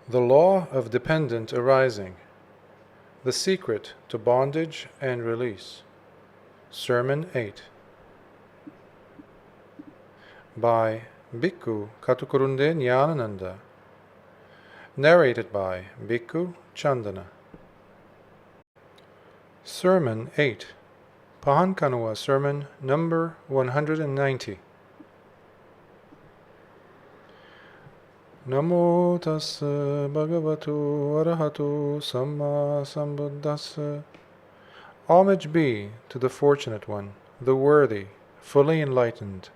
The Law of Dependent Arising, The Secret to Bondage and Release. Sermon 8. By Bhikkhu K. Ñāṇananda. Narrated by Bhikkhu Candana. Sermon 8. Pahankanua Sermon number 190. Namo tassa bhagavato arahato samma sambuddhassa. Homage be to the Fortunate One, the Worthy, fully enlightened.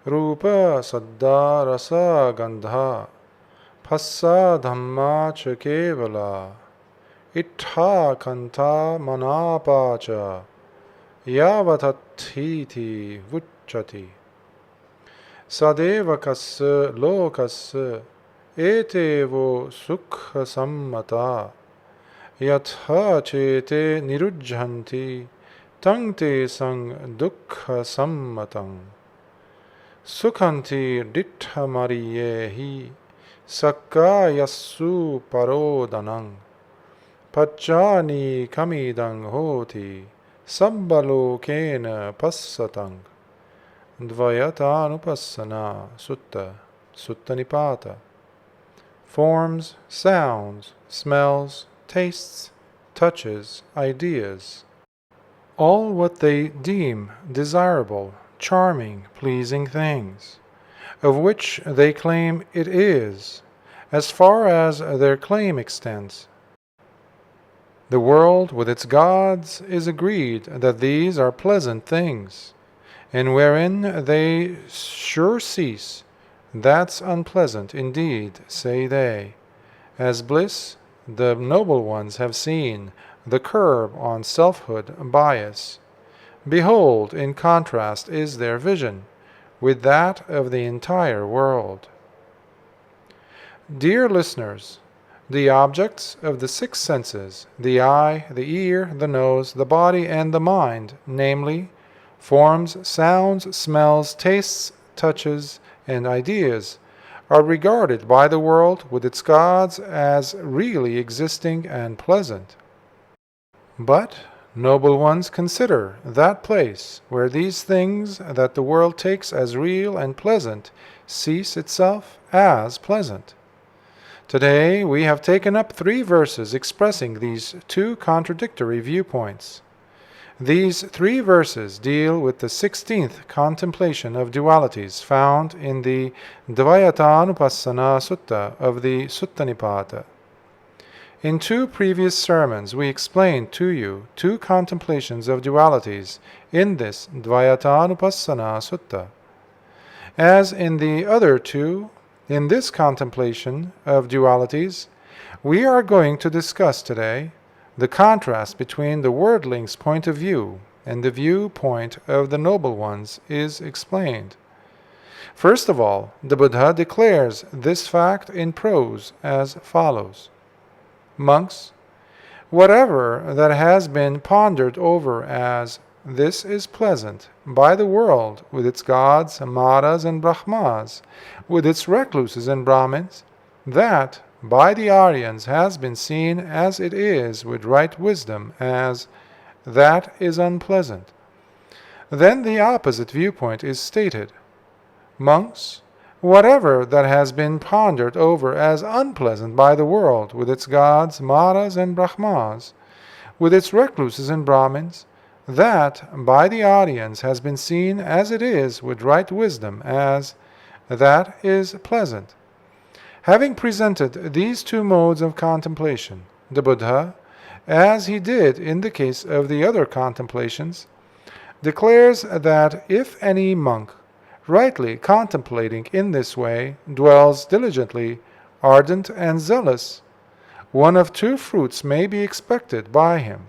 Rupa saddha rasa gandha phassa dhamma cha kevala ittha kanta manapacha yavatatthiti vucchati. Sadevakassa lokassa etevo sukha sammata yatha chete nirujjanti tangte sang dukkha sammatang sukhanti dittha mariyehi sakkayassu parodanang pacchani kamidang hoti sabbalokena passatang. Dvayatānupassana Sutta, Sutta Nibbāna. Forms, sounds, smells, tastes, touches, ideas. All what they deem desirable, charming, pleasing things, of which they claim it is, as far as their claim extends. The world with its gods is agreed that these are pleasant things, and wherein they sure cease, that's unpleasant indeed, say they. As bliss, the noble ones have seen the curb on selfhood bias. Behold, in contrast is their vision with that of the entire world. Dear listeners, the objects of the six senses, the eye, the ear, the nose, the body, and the mind, namely, forms, sounds, smells, tastes, touches, and ideas, are regarded by the world with its gods as really existing and pleasant. But noble ones consider that place where these things that the world takes as real and pleasant cease itself as pleasant. Today we have taken up 3 verses expressing these 2 contradictory viewpoints. These 3 verses deal with the 16th contemplation of dualities found in the Dvayatānupassana Sutta of the Sutta Nibbāna. In 2 previous sermons we explained to you 2 contemplations of dualities in this Dvayatānupassana Sutta. As in the other 2, in this contemplation of dualities, we are going to discuss today the contrast between the worldling's point of view and the viewpoint of the noble ones is explained. First of all, the Buddha declares this fact in prose as follows. Monks, whatever that has been pondered over as this is pleasant by the world with its gods, maras, and brahmas, with its recluses and brahmins, that by the Aryans has been seen as it is with right wisdom as that is unpleasant. Then the opposite viewpoint is stated. Monks, whatever that has been pondered over as unpleasant by the world with its gods, maras, and brahmas, with its recluses and brahmins, that by the Aryans has been seen as it is with right wisdom as that is pleasant. Having presented these 2 modes of contemplation, the Buddha, as he did in the case of the other contemplations, declares that if any monk, rightly contemplating in this way, dwells diligently, ardent and zealous, one of 2 fruits may be expected by him.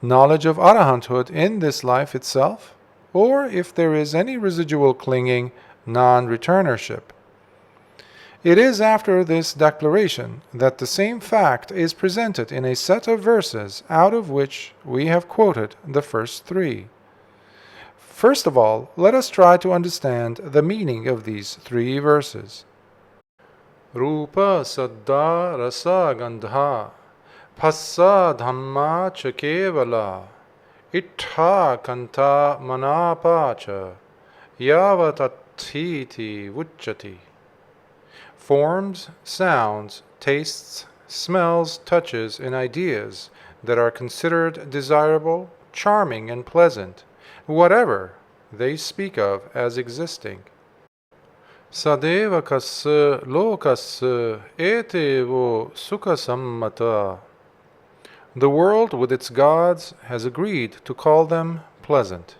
Knowledge of arahanthood in this life itself, or if there is any residual clinging, non-returnership. It is after this declaration that the same fact is presented in a set of verses out of which we have quoted the first 3. First of all, let us try to understand the meaning of these 3 verses. Rupa Saddha Rasa Gandha Phassa Dhamma Cha Kevala Ittha Kanta Manapacha Yavatathiti Vucchati. Forms, sounds, tastes, smells, touches, and ideas that are considered desirable, charming, and pleasant, whatever they speak of as existing. Sadevakassa lokassa etevo sukhasammata. The world with its gods has agreed to call them pleasant.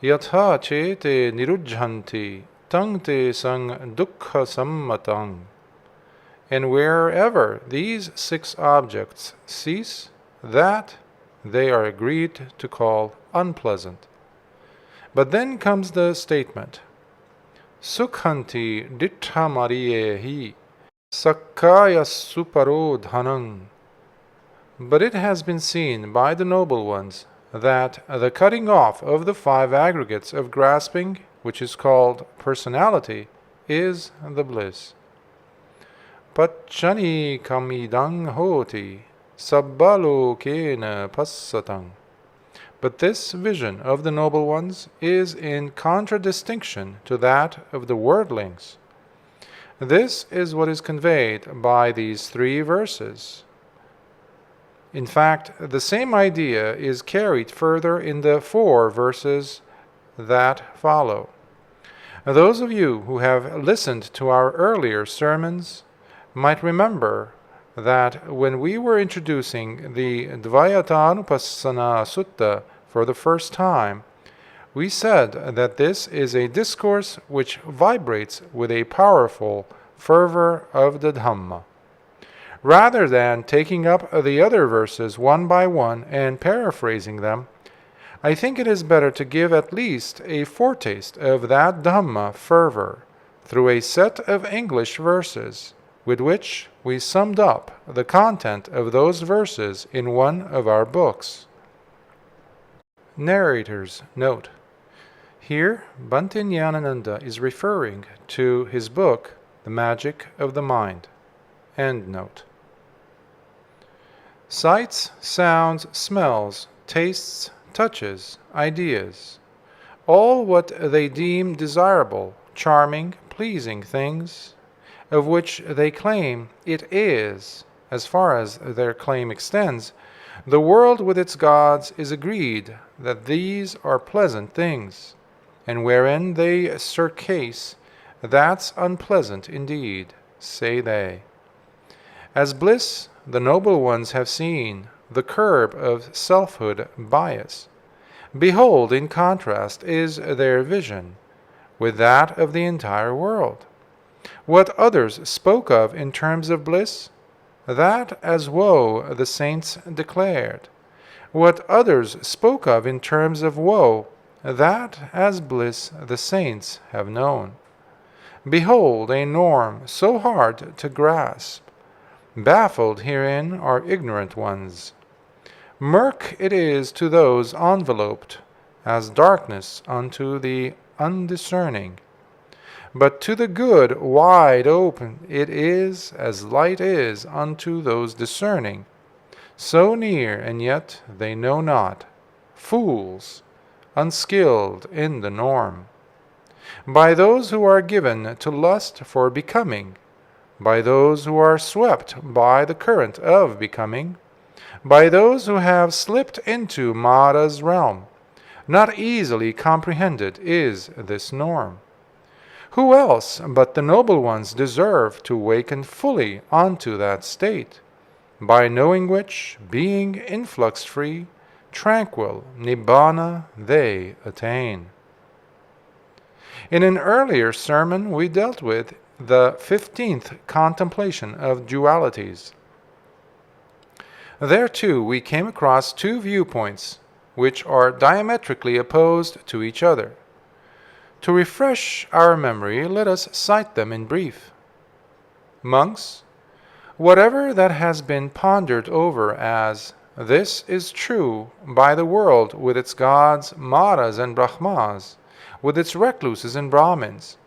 Yatha chete nirujhanti tangte sang dukkha sammatang. And wherever these 6 objects cease, that they are agreed to call unpleasant. But then comes the statement, Sukhanti ditthamariyehi sakkaya suparo dhanam. But it has been seen by the noble ones that the cutting off of the 5 aggregates of grasping, which is called personality, is the bliss. Pacchani kamidang hoti sabbalokena passatang. But this vision of the noble ones is in contradistinction to that of the worldlings. This is what is conveyed by these 3 verses. In fact, the same idea is carried further in the 4 verses that follow. Those of you who have listened to our earlier sermons might remember that when we were introducing the Dvayatānupassana Sutta for the first time, we said that this is a discourse which vibrates with a powerful fervor of the Dhamma. Rather than taking up the other verses one by one and paraphrasing them, I think it is better to give at least a foretaste of that Dhamma fervor through a set of English verses, with which we summed up the content of those verses in one of our books. Narrator's note. Here, Bhante Ñāṇananda is referring to his book, The Magic of the Mind. End note. Sights, sounds, smells, tastes, touches, ideas, all what they deem desirable, charming, pleasing things, of which they claim it is, as far as their claim extends, the world with its gods is agreed that these are pleasant things, and wherein they surcase, that's unpleasant indeed, say they. As bliss, the noble ones have seen the curb of selfhood bias. Behold, in contrast, is their vision with that of the entire world. What others spoke of in terms of bliss, that as woe the saints declared. What others spoke of in terms of woe, that as bliss the saints have known. Behold, a norm so hard to grasp. Baffled herein are ignorant ones. Murk it is to those enveloped, as darkness unto the undiscerning. But to the good wide open it is as light is unto those discerning. So near, and yet they know not. Fools, unskilled in the norm. By those who are given to lust for becoming, by those who are swept by the current of becoming, by those who have slipped into Mara's realm, not easily comprehended is this norm. Who else but the noble ones deserve to waken fully unto that state, by knowing which, being influx-free, tranquil, Nibbāna they attain? In an earlier sermon we dealt with the 15th contemplation of dualities. There too we came across 2 viewpoints which are diametrically opposed to each other. To refresh our memory, let us cite them in brief. Monks, whatever that has been pondered over as this is true by the world with its gods, Maras and Brahmas, with its recluses and Brahmins,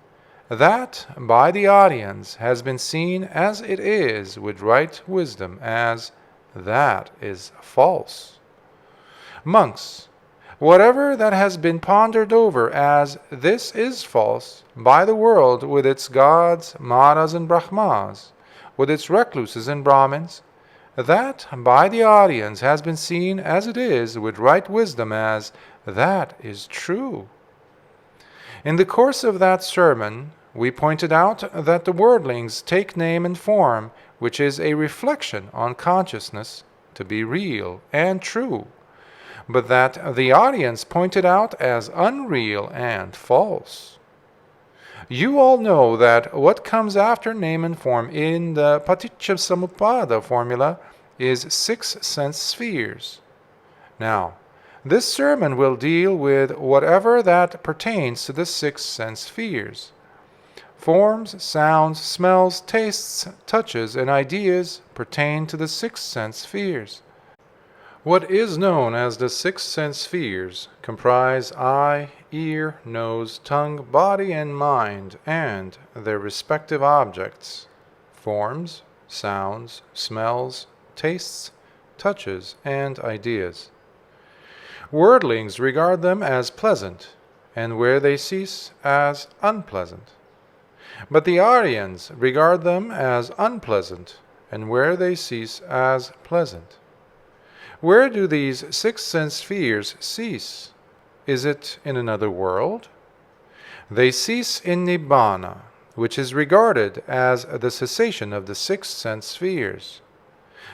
that by the audience has been seen as it is with right wisdom as that is false. Monks, whatever that has been pondered over as this is false by the world with its gods, maras and brahmas, with its recluses and brahmins, that by the audience has been seen as it is with right wisdom as that is true. In the course of that sermon, we pointed out that the worldlings take name and form, which is a reflection on consciousness, to be real and true, but that the audience pointed out as unreal and false. You all know that what comes after name and form in the Paṭicca Samuppāda formula is 6 sense spheres. Now, this sermon will deal with whatever that pertains to the 6 sense spheres. Forms, sounds, smells, tastes, touches, and ideas pertain to the 6 sense spheres. What is known as the 6 sense spheres comprise eye, ear, nose, tongue, body, and mind, and their respective objects, forms, sounds, smells, tastes, touches, and ideas. Worldlings regard them as pleasant, and where they cease, as unpleasant. But the Aryans regard them as unpleasant, and where they cease, as pleasant. Where do these 6 sense spheres cease? Is it in another world? They cease in Nibbāna, which is regarded as the cessation of the 6 sense spheres.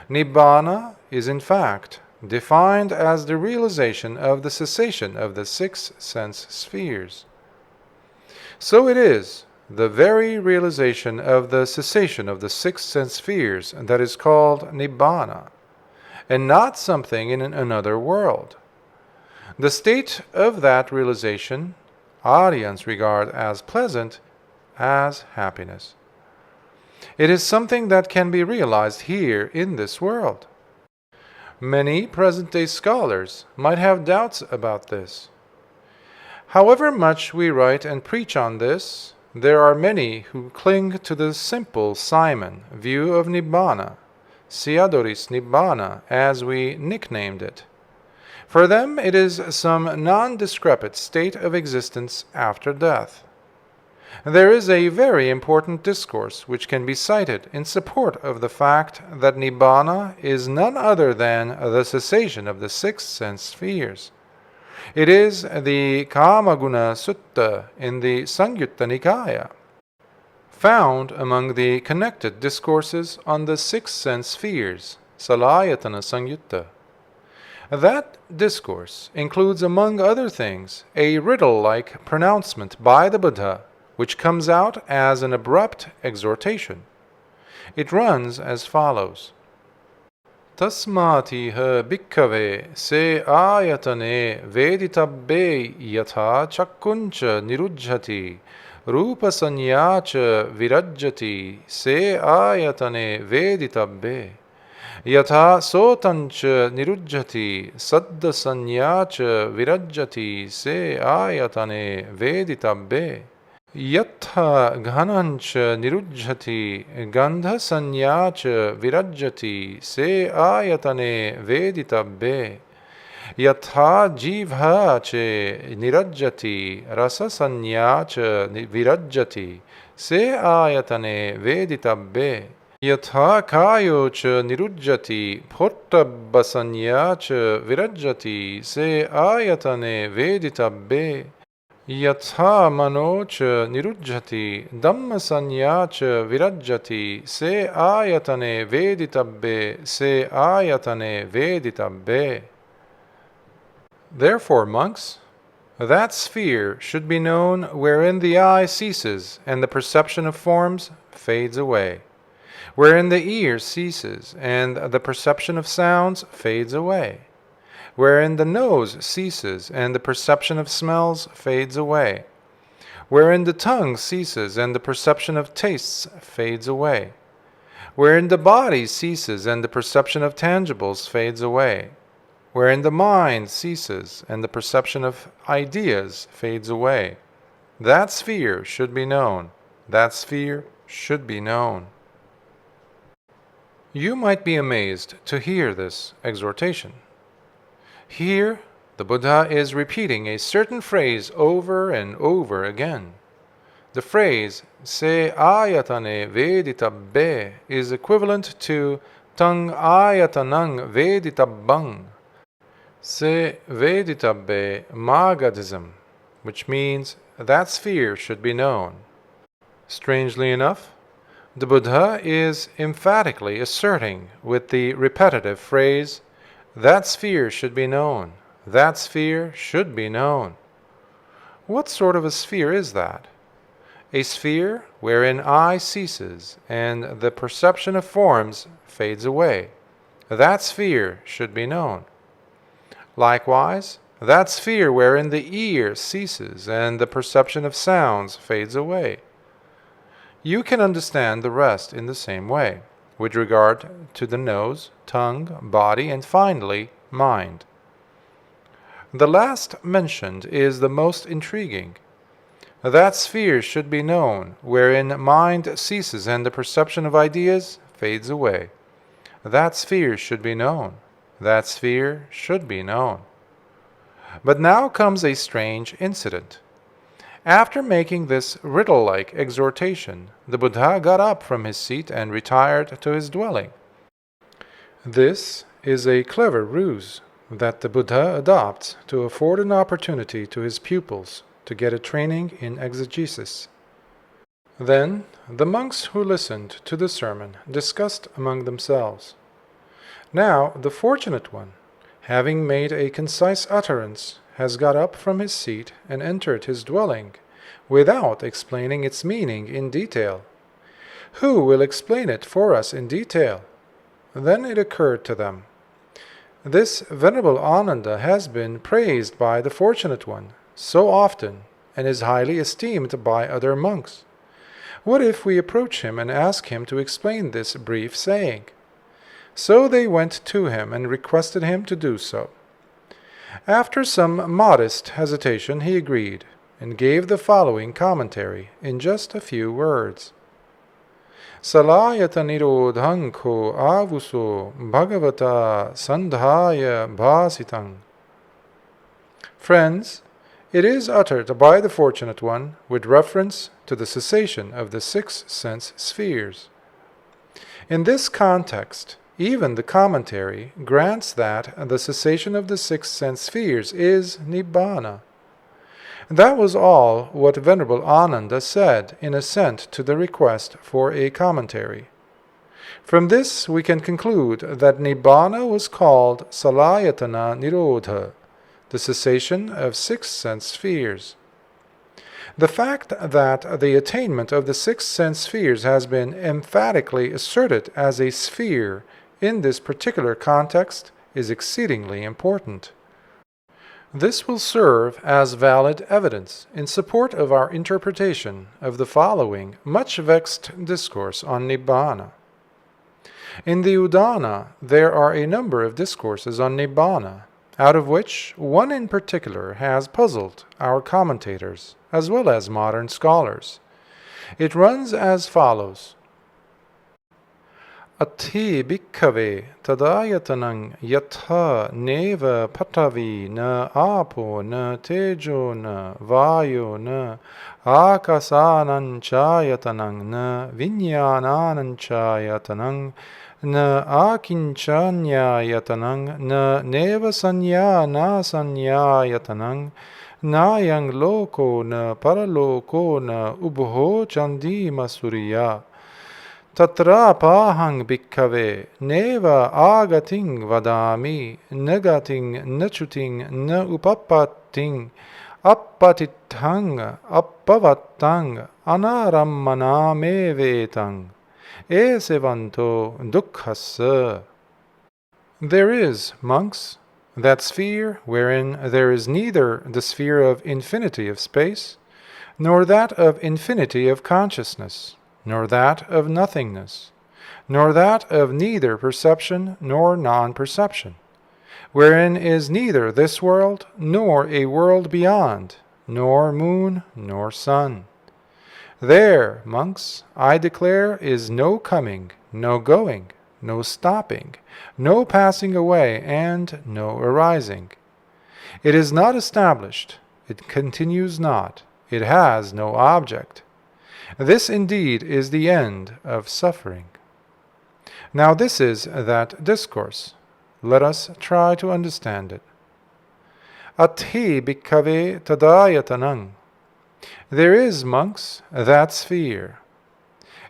Nibbāna is in fact defined as the realization of the cessation of the 6 sense spheres. So it is the very realization of the cessation of the 6 sense spheres that is called Nibbāna, and not something in another world. The state of that realization, Aryans regard as pleasant, as happiness. It is something that can be realized here in this world. Many present-day scholars might have doubts about this. However much we write and preach on this, there are many who cling to the simple Simon view of Nibbāna, Siadoris Nibbāna, as we nicknamed it. For them it is some non-discrepant state of existence after death. There is a very important discourse which can be cited in support of the fact that Nibbāna is none other than the cessation of the 6 sense spheres. It is the Kamaguna Sutta in the Samyutta Nikāya, found among the connected discourses on the 6 sense spheres, Salayatana Samyutta. That discourse includes, among other things, a riddle-like pronouncement by the Buddha, which comes out as an abrupt exhortation. It runs as follows. Tasmāti ha bhikkhave se āyatane veditabbe yatha chakkuncha nirujjhati rupa sanyacha virajjati se āyatane veditabbe yatha sotancha nirujjhati saddha sanyacha virajjati se āyatane veditabbe Yatha ghanancha nirujjhati gandha sanyacha virajjati se ayatane veditabbe yatha jivha che nirajjati rasa sanyacha virajjati se ayatane veditabbe yatha kayo cha nirujjati pottabba sanyacha virajjati se ayatane veditabbe Yatha manocha nirujjhati dhamma sanyacha virajjati se ayatane veditabbe se ayatane veditabbe. Therefore, monks, that sphere should be known wherein the eye ceases and the perception of forms fades away, wherein the ear ceases and the perception of sounds fades away, wherein the nose ceases and the perception of smells fades away, wherein the tongue ceases and the perception of tastes fades away, wherein the body ceases and the perception of tangibles fades away, wherein the mind ceases and the perception of ideas fades away. That sphere should be known, that sphere should be known. You might be amazed to hear this exhortation. Here, the Buddha is repeating a certain phrase over and over again. The phrase se ayatane veditabbe is equivalent to tang ayatanang veditabbang, se veditabbe magadism, which means that sphere should be known. Strangely enough, the Buddha is emphatically asserting with the repetitive phrase, that sphere should be known, that sphere should be known. What sort of a sphere is that? A sphere wherein I ceases and the perception of forms fades away. That sphere should be known. Likewise, that sphere wherein the ear ceases and the perception of sounds fades away. You can understand the rest in the same way, with regard to the nose, tongue, body, and finally, mind. The last mentioned is the most intriguing. That sphere should be known, wherein mind ceases and the perception of ideas fades away. That sphere should be known. That sphere should be known. But now comes a strange incident. After making this riddle-like exhortation, the Buddha got up from his seat and retired to his dwelling. This is a clever ruse that the Buddha adopts to afford an opportunity to his pupils to get a training in exegesis. Then the monks who listened to the sermon discussed among themselves. Now the fortunate one, having made a concise utterance, has got up from his seat and entered his dwelling, without explaining its meaning in detail. Who will explain it for us in detail? Then it occurred to them. This Venerable Ñāṇananda has been praised by the fortunate one so often and is highly esteemed by other monks. What if we approach him and ask him to explain this brief saying? So they went to him and requested him to do so. After some modest hesitation, he agreed, and gave the following commentary in just a few words. Salayata nirodhang ko avuso bhagavata sandhaya bhasitang. Friends, it is uttered by the fortunate one with reference to the cessation of the 6 sense spheres. In this context, even the commentary grants that the cessation of the 6 sense spheres is Nibbāna. That was all what Venerable Ñāṇananda said in assent to the request for a commentary. From this we can conclude that Nibbāna was called Salayatana Nirodha, the cessation of 6 sense spheres. The fact that the attainment of the 6 sense spheres has been emphatically asserted as a sphere in this particular context is exceedingly important. This will serve as valid evidence in support of our interpretation of the following much vexed discourse on Nibbāna. In the Udana, there are a number of discourses on Nibbāna, out of which one in particular has puzzled our commentators as well as modern scholars. It runs as follows. Ati bhikkave tadayatanang yatha neva patavi na apo na tejo na vayo na akasanan chayatanang na viññānanan chayatanang na akinchanya-yatanang na neva sanya na sanya-yatanang na yang loko na paraloko na ubho chandi masuriya. Tatra pahang bhikkave neva agating vadami negating nachuting na upapatting appatitthang appavattang anarammaname vetang esevanto dukkhassa. There is, monks, that sphere wherein there is neither the sphere of infinity of space, nor that of infinity of consciousness, nor that of nothingness, nor that of neither perception nor non-perception, wherein is neither this world nor a world beyond, nor moon nor sun. There, monks, I declare, is no coming, no going, no stopping, no passing away, and no arising. It is not established, it continues not, it has no object. This indeed is the end of suffering. Now this is that discourse. Let us try to understand it. Athi bhikkave tadayatanam. There is, monks, that sphere.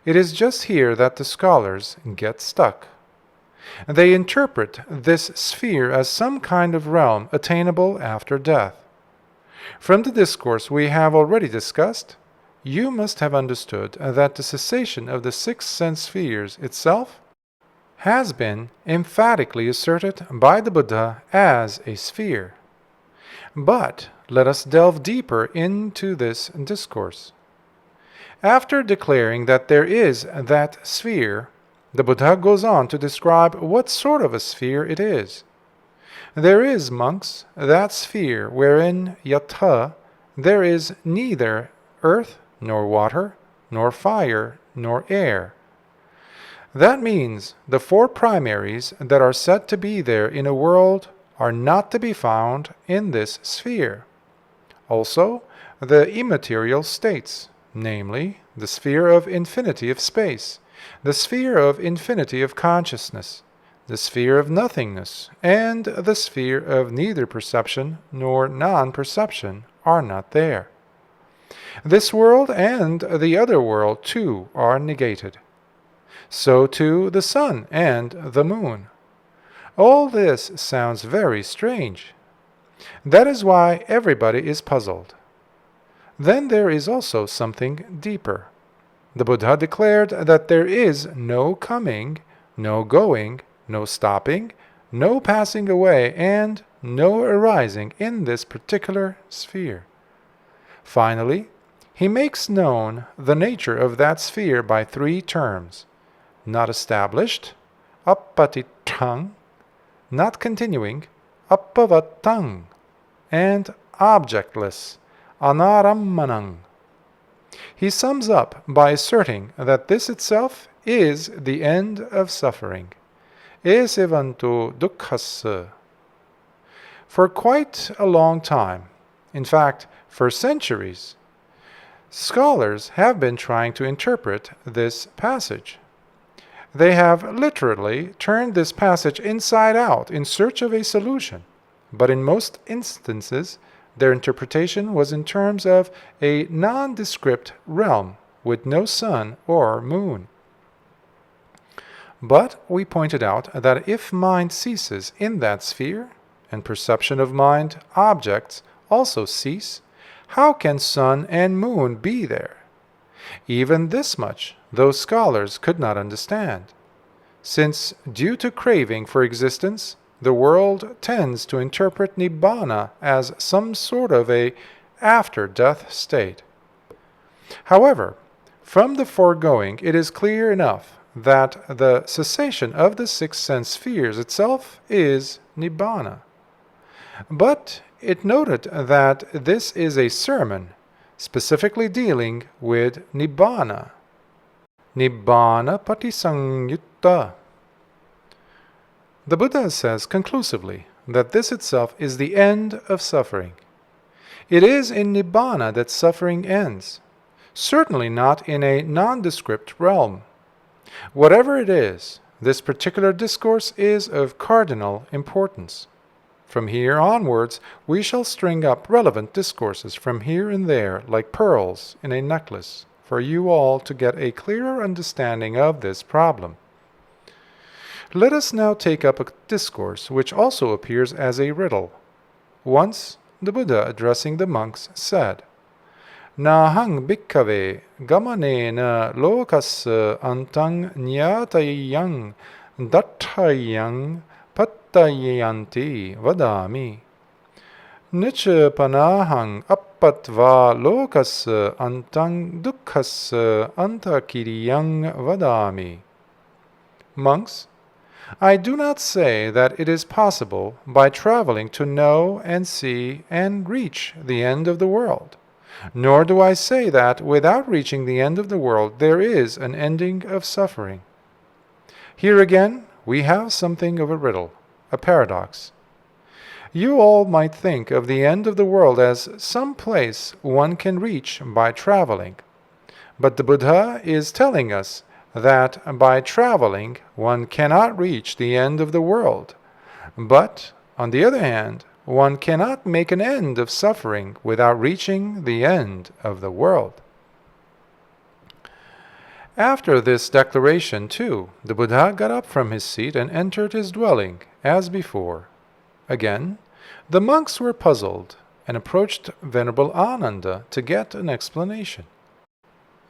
It is just here that the scholars get stuck. They interpret this sphere as some kind of realm attainable after death. From the discourse we have already discussed, you must have understood that the cessation of the 6 sense spheres itself has been emphatically asserted by the Buddha as a sphere. But let us delve deeper into this discourse. After declaring that there is that sphere, the Buddha goes on to describe what sort of a sphere it is. There is, monks, that sphere wherein yatha there is neither earth, nor water, nor fire, nor air. That means the 4 primaries that are said to be there in a world are not to be found in this sphere. Also, the immaterial states, namely, the sphere of infinity of space, the sphere of infinity of consciousness, the sphere of nothingness, and the sphere of neither perception nor non-perception are not there. This world and the other world too are negated. So too the sun and the moon. All this sounds very strange. That is why everybody is puzzled. Then there is also something deeper. The Buddha declared that there is no coming, no going, no stopping, no passing away, and no arising in this particular sphere. Finally, he makes known the nature of that sphere by 3 terms: not established, appatiṭṭhaṃ, not continuing, appavattaṃ, and objectless, anarammanam. He sums up by asserting that this itself is the end of suffering. Esevantu dukkhassa. For quite a long time, in fact, for centuries, scholars have been trying to interpret this passage. They have literally turned this passage inside out in search of a solution, but in most instances their interpretation was in terms of a nondescript realm with no sun or moon. But we pointed out that if mind ceases in that sphere, and perception of mind objects also cease, how can sun and moon be there? Even this much those scholars could not understand, since due to craving for existence, the world tends to interpret Nibbāna as some sort of a after-death state. However, from the foregoing it is clear enough that the cessation of the 6 sense spheres itself is Nibbāna. But it noted that this is a sermon specifically dealing with Nibbāna. Nibbāna patisaṅyutta. The Buddha says conclusively that this itself is the end of suffering. It is in Nibbāna that suffering ends, certainly not in a nondescript realm. Whatever it is, this particular discourse is of cardinal importance. From here onwards, we shall string up relevant discourses from here and there like pearls in a necklace, for you all to get a clearer understanding of this problem. Let us now take up a discourse which also appears as a riddle. Once, the Buddha, addressing the monks, said, Nāhaṃ bhikkave gamanena lokassa antaṃ ñātayaṃ datthayaṃ pattayanti vadāmi. Nicha panāhaṃ appatva lokassa antaṃ dukkhassa antakiriyaṃ vadāmi. Monks, I do not say that it is possible by traveling to know and see and reach the end of the world, Nor do I say that without reaching the end of the world there is an ending of suffering. Here again we have something of a riddle, a paradox. You all might think of the end of the world as some place one can reach by traveling. But the Buddha is telling us that by traveling one cannot reach the end of the world. But, on the other hand, one cannot make an end of suffering without reaching the end of the world. After this declaration, too, the Buddha got up from his seat and entered his dwelling, as before. Again, the monks were puzzled and approached Venerable Ñāṇananda to get an explanation.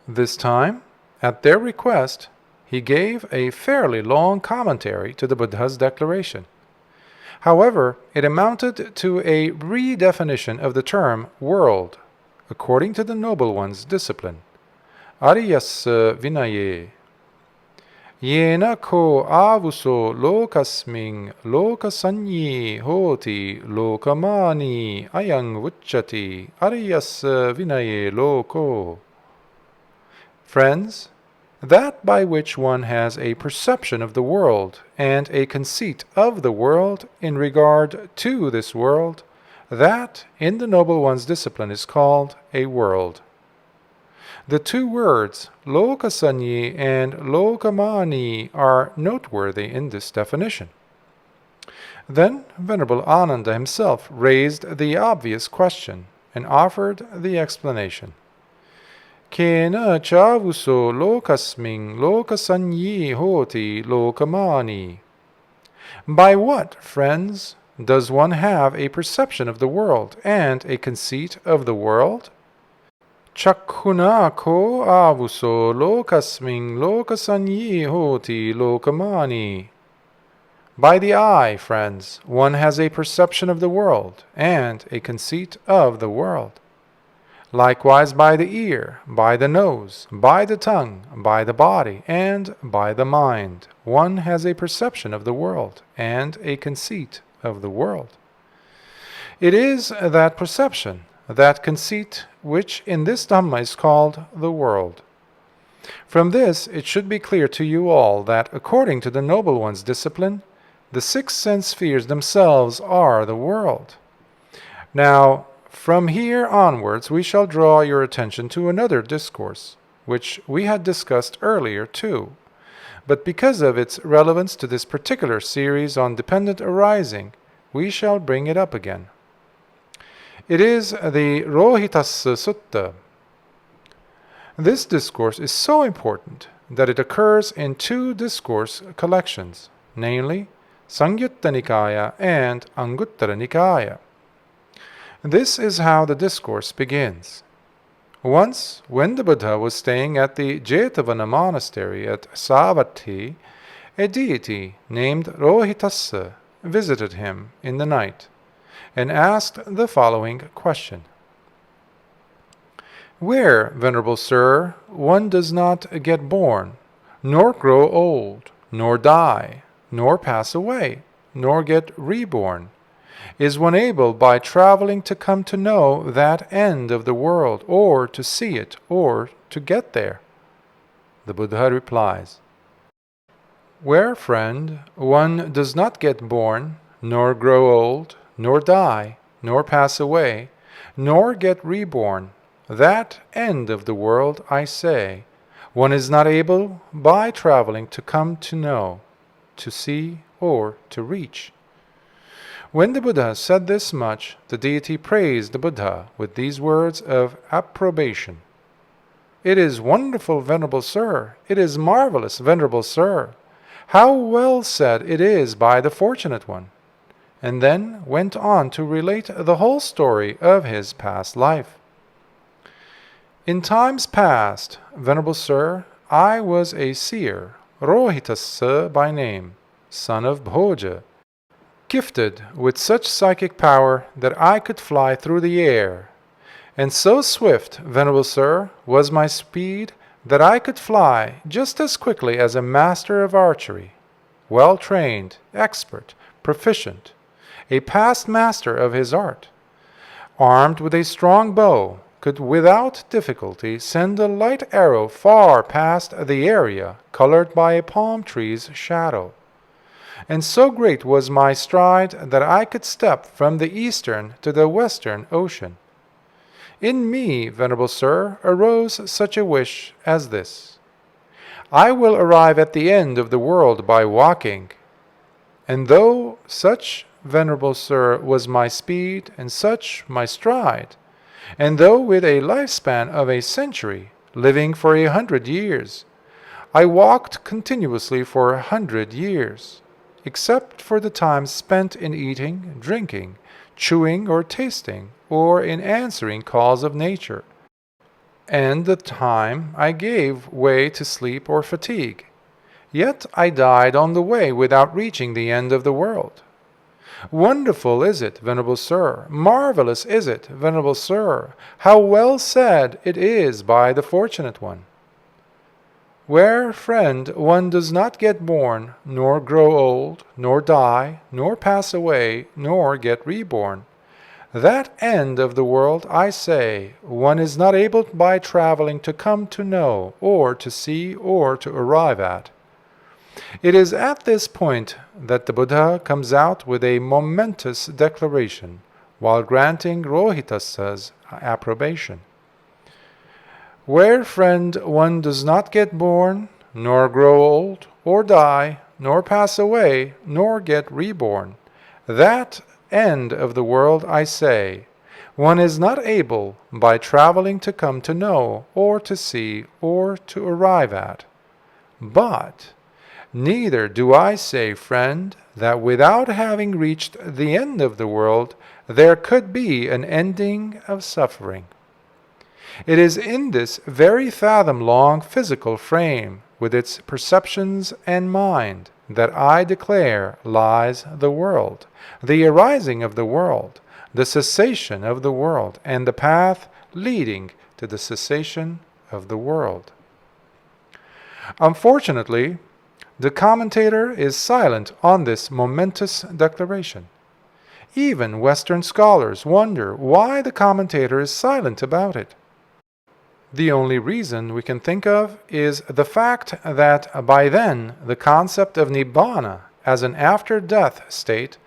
This time, at their request, he gave a fairly long commentary to the Buddha's declaration. However, it amounted to a redefinition of the term world, according to the Noble One's discipline. Ariyassa vinaye. Yena ko avuso lokasming lokasanyi hoti lokamani ayang vucchati ariyassa vinaye loko. Friends, that by which one has a perception of the world and a conceit of the world in regard to this world, that in the Noble One's discipline is called a world. The two words, lokasanyi and lokamani, are noteworthy in this definition. Then Venerable Ñāṇananda himself raised the obvious question and offered the explanation. Kena chavuso lokasming lokasanyi hoti lokamani. By what, friends, does one have a perception of the world and a conceit of the world? Chakkuna ko avuso lokasming lokasanyi hoti lokamani. By the eye, friends, one has a perception of the world and a conceit of the world. Likewise by the ear, by the nose, by the tongue, by the body, and by the mind, one has a perception of the world and a conceit of the world. It is that perception, that conceit, which in this Dhamma is called the world. From this it should be clear to you all that according to the Noble One's discipline, the 6 sense spheres themselves are the world. Now, from here onwards we shall draw your attention to another discourse, which we had discussed earlier too, but because of its relevance to this particular series on dependent arising, we shall bring it up again. It is the Rohitassa Sutta. This discourse is so important that it occurs in 2 discourse collections, namely Sangyutta Nikāya and Anguttara Nikāya. This is how the discourse begins. Once, when the Buddha was staying at the Jetavana monastery at Savatthi, a deity named Rohitassa visited him in the night and asked the following question. Where, Venerable Sir, one does not get born, nor grow old, nor die, nor pass away, nor get reborn, is one able by traveling to come to know that end of the world, or to see it, or to get there? The Buddha replies, Where, friend, one does not get born, nor grow old, nor die, nor pass away, nor get reborn, that end of the world, I say, one is not able by traveling to come to know, to see, or to reach. When the Buddha said this much, the deity praised the Buddha with these words of approbation. It is wonderful, Venerable Sir. It is marvelous, Venerable Sir. How well said it is by the Fortunate One. And then went on to relate the whole story of his past life. In times past, Venerable Sir, I was a seer, Rohitassa by name, son of Bhoja, gifted with such psychic power that I could fly through the air. And so swift, Venerable Sir, was my speed that I could fly just as quickly as a master of archery, well trained, expert, proficient, a past master of his art, armed with a strong bow, could without difficulty send a light arrow far past the area colored by a palm tree's shadow. And so great was my stride that I could step from the eastern to the western ocean. In me, Venerable Sir, arose such a wish as this: I will arrive at the end of the world by walking. And though such, Venerable Sir, was my speed, and such my stride, and though with a lifespan of a century, living for 100 years, I walked continuously for 100 years, except for the time spent in eating, drinking, chewing or tasting, or in answering calls of nature, and the time I gave way to sleep or fatigue. Yet I died on the way without reaching the end of the world. Wonderful is it, Venerable Sir, marvelous is it, Venerable Sir, how well said it is by the fortunate one. Where, friend, one does not get born, nor grow old, nor die, nor pass away, nor get reborn, that end of the world, I say, one is not able by traveling to come to know, or to see, or to arrive at. It is at this point that the Buddha comes out with a momentous declaration, while granting Rohitasa's approbation. Where, friend, one does not get born, nor grow old, or die, nor pass away, nor get reborn, that end of the world, I say, one is not able by traveling to come to know, or to see, or to arrive at. But neither do I say, friend, that without having reached the end of the world, there could be an ending of suffering. It is in this very fathom-long physical frame, with its perceptions and mind, that I declare lies the world, the arising of the world, the cessation of the world, and the path leading to the cessation of the world. Unfortunately, the commentator is silent on this momentous declaration. Even Western scholars wonder why the commentator is silent about it. The only reason we can think of is the fact that by then the concept of Nibbāna as an after-death state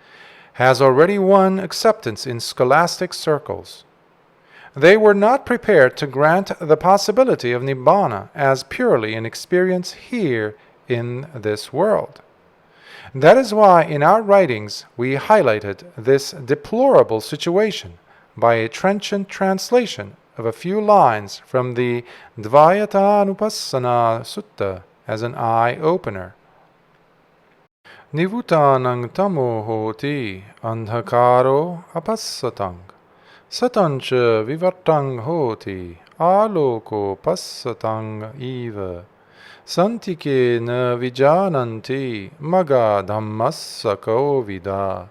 has already won acceptance in scholastic circles. They were not prepared to grant the possibility of Nibbāna as purely an experience here in this world. That is why in our writings we highlighted this deplorable situation by a trenchant translation of a few lines from the Dvāyatānupassana Sutta as an eye-opener. Nivutānaṃ tamo hoti andhakaro apassataṃ satancha vivartaṃ hoti āloko passataṃ iva santike na vijananti maga dhammassa vida.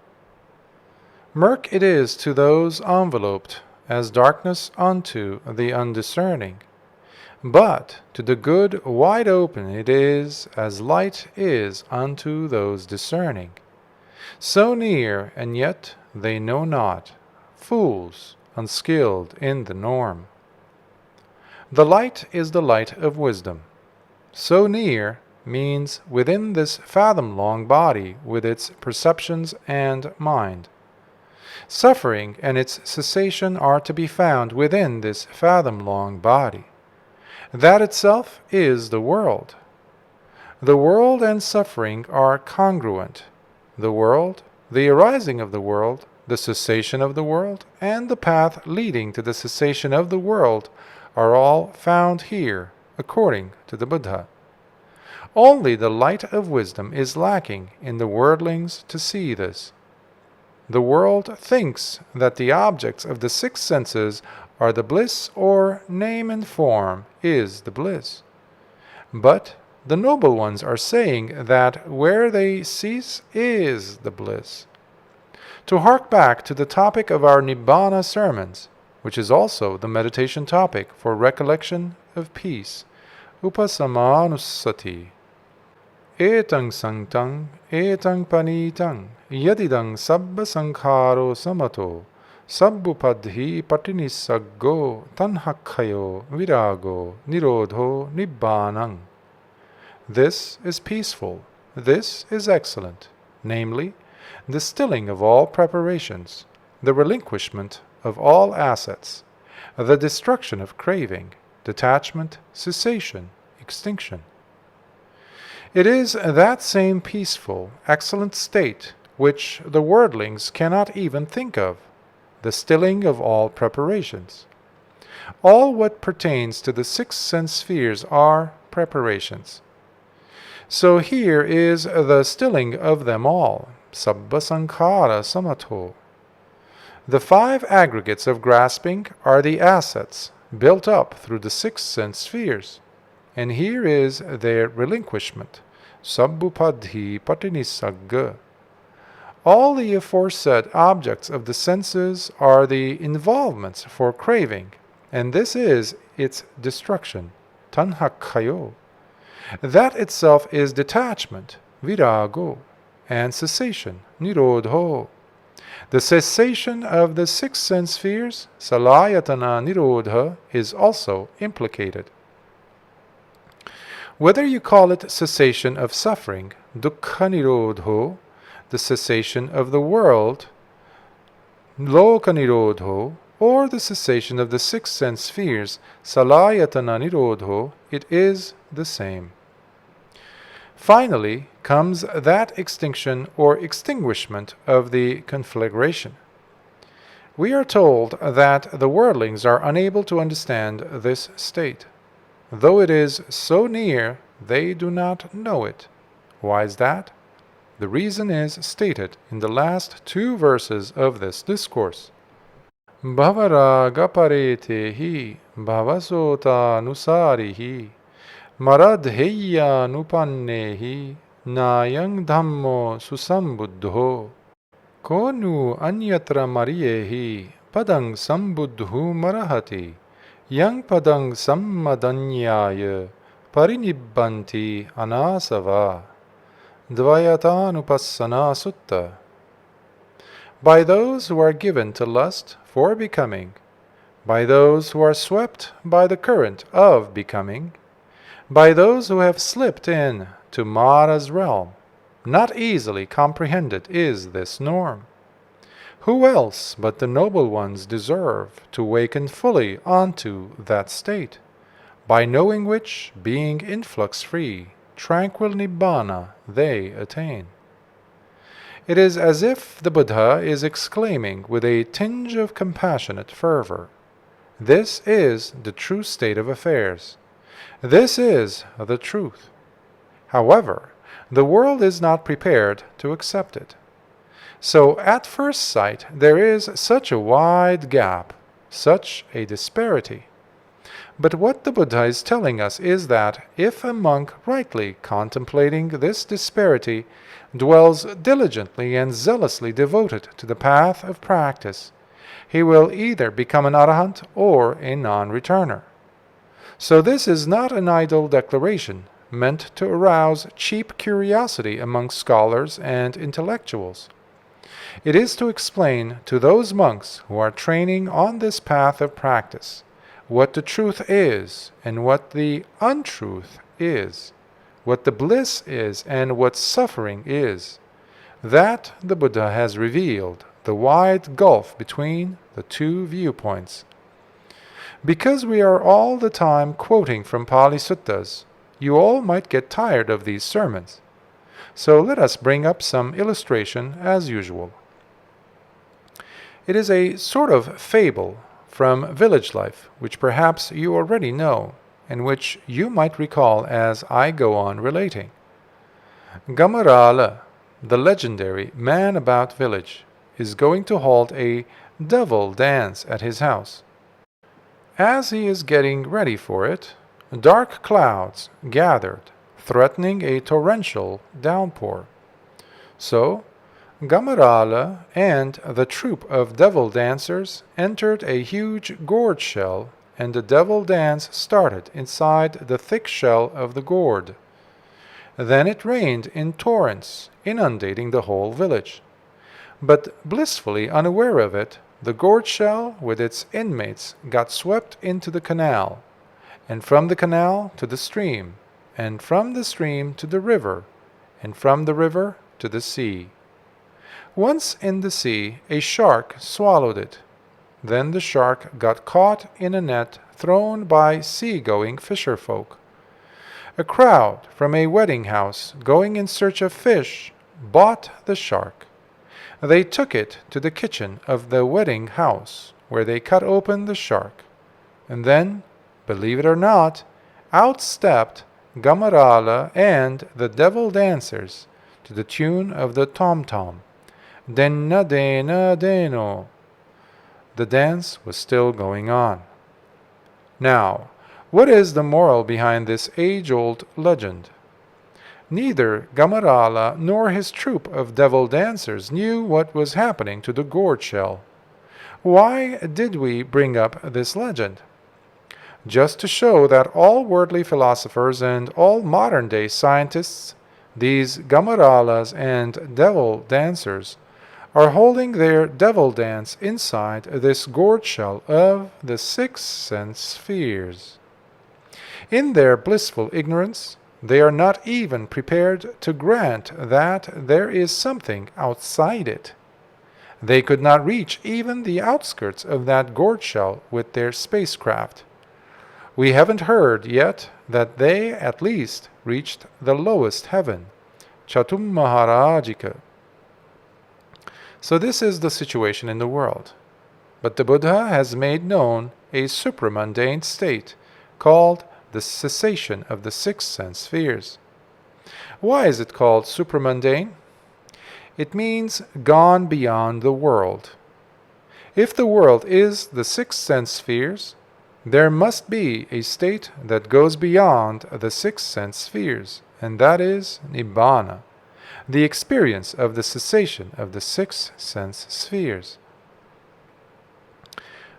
Murk it is to those enveloped, as darkness unto the undiscerning. But to the good wide open it is as light is unto those discerning. So near, and yet they know not, fools, unskilled in the norm. The light is the light of wisdom. So near means within this fathom-long body with its perceptions and mind. Suffering and its cessation are to be found within this fathom-long body. That itself is the world. The world and suffering are congruent. The world, the arising of the world, the cessation of the world, and the path leading to the cessation of the world are all found here, according to the Buddha. Only the light of wisdom is lacking in the worldlings to see this. The world thinks that the objects of the six senses are the bliss, or name and form is the bliss. But the noble ones are saying that where they cease is the bliss. To hark back to the topic of our Nibbāna sermons, which is also the meditation topic for recollection of peace, Upasamānussati. Etang saṅktang, etang panītang, yadidang sabba sankhāro samato, Sabbupadhi patinisaggo tanhakhayo virago nirodho Nibbānaṃ. This is peaceful, this is excellent, namely, the stilling of all preparations, the relinquishment of all assets, the destruction of craving, detachment, cessation, extinction. It is that same peaceful, excellent state which the worldlings cannot even think of, the stilling of all preparations. All what pertains to the 6 sense spheres are preparations. So here is the stilling of them all, sabba sankhara samatho. The 5 aggregates of grasping are the assets built up through the 6 sense spheres, and here is their relinquishment, sabbupadhi patinisagga. All the aforesaid objects of the senses are the involvements for craving, and this is its destruction, tanhakhayo. That itself is detachment, virago, and cessation, nirodho. The cessation of the 6 sense spheres, salayatana nirodha, is also implicated. Whether you call it cessation of suffering, dukkha nirodho, the cessation of the world, loka nirodho, or the cessation of the 6 sense spheres, salayatana nirodho, it is the same. Finally comes that extinction or extinguishment of the conflagration. We are told that the worldlings are unable to understand this state. Though it is so near, they do not know it. Why is that? The reason is stated in the last 2 verses of this discourse. Bhavaraga paretehi bhavasota nusarihi maradheya nupannehi nayang dhammo susambuddho konu anyatra mariyehi padang sambuddhu marahati yang padang sammadanyaya parinibbanti anasava dvayatānupassana sutta. By those who are given to lust for becoming, by those who are swept by the current of becoming, by those who have slipped in to Mara's realm, not easily comprehended is this norm. Who else but the noble ones deserve to waken fully onto that state, by knowing which, being influx-free, tranquil Nibbāna they attain? It is as if the Buddha is exclaiming with a tinge of compassionate fervor, "This is the true state of affairs. This is the truth." However, the world is not prepared to accept it. So at first sight there is such a wide gap, such a disparity. But what the Buddha is telling us is that if a monk rightly contemplating this disparity dwells diligently and zealously devoted to the path of practice, he will either become an arahant or a non-returner. So this is not an idle declaration meant to arouse cheap curiosity among scholars and intellectuals. It is to explain to those monks who are training on this path of practice what the truth is and what the untruth is, what the bliss is and what suffering is. That the Buddha has revealed the wide gulf between the 2 viewpoints. Because we are all the time quoting from Pali Suttas, you all might get tired of these sermons. So let us bring up some illustration as usual. It is a sort of fable from village life, which perhaps you already know, and which you might recall as I go on relating. Gamarala, the legendary man-about village, is going to hold a devil dance at his house. As he is getting ready for it, dark clouds gathered, threatening a torrential downpour. So, Gamarala and the troop of devil dancers entered a huge gourd shell, and the devil dance started inside the thick shell of the gourd. Then it rained in torrents, inundating the whole village. But blissfully unaware of it, the gourd shell with its inmates got swept into the canal, and from the canal to the stream, and from the stream to the river, and from the river to the sea. Once in the sea, a shark swallowed it. Then the shark got caught in a net thrown by sea-going fisher-folk. A crowd from a wedding house going in search of fish bought the shark. They took it to the kitchen of the wedding house, where they cut open the shark. And then, believe it or not, out stepped Gamarala and the devil dancers to the tune of the tom-tom. Denna dena deno. The dance was still going on. Now, what is the moral behind this age-old legend? Neither Gamarala nor his troop of devil dancers knew what was happening to the gourd shell. Why did we bring up this legend? Just to show that all worldly philosophers and all modern-day scientists, these Gamaralas and devil dancers, are holding their devil dance inside this gourd shell of the 6 sense spheres. In their blissful ignorance, they are not even prepared to grant that there is something outside it. They could not reach even the outskirts of that gourd shell with their spacecraft. We haven't heard yet that they at least reached the lowest heaven, Chatum Maharajika. So this is the situation in the world. But the Buddha has made known a supramundane state called the cessation of the 6 sense spheres. Why is it called supramundane? It means gone beyond the world. If the world is the 6 sense spheres, there must be a state that goes beyond the 6 sense spheres, and that is Nibbāna, the experience of the cessation of the 6 sense spheres.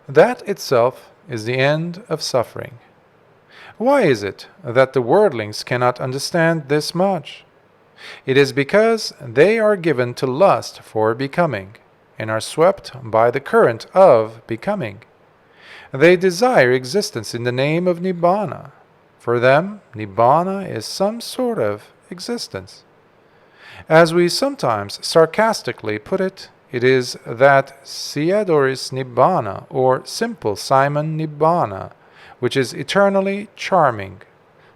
That itself is the end of suffering. Why is it that the worldlings cannot understand this much? It is because they are given to lust for becoming, and are swept by the current of becoming. They desire existence in the name of Nibbāna. For them, Nibbāna is some sort of existence. As we sometimes sarcastically put it, it is that Siadoris Nibbāna, or Simple Simon Nibbāna, which is eternally charming,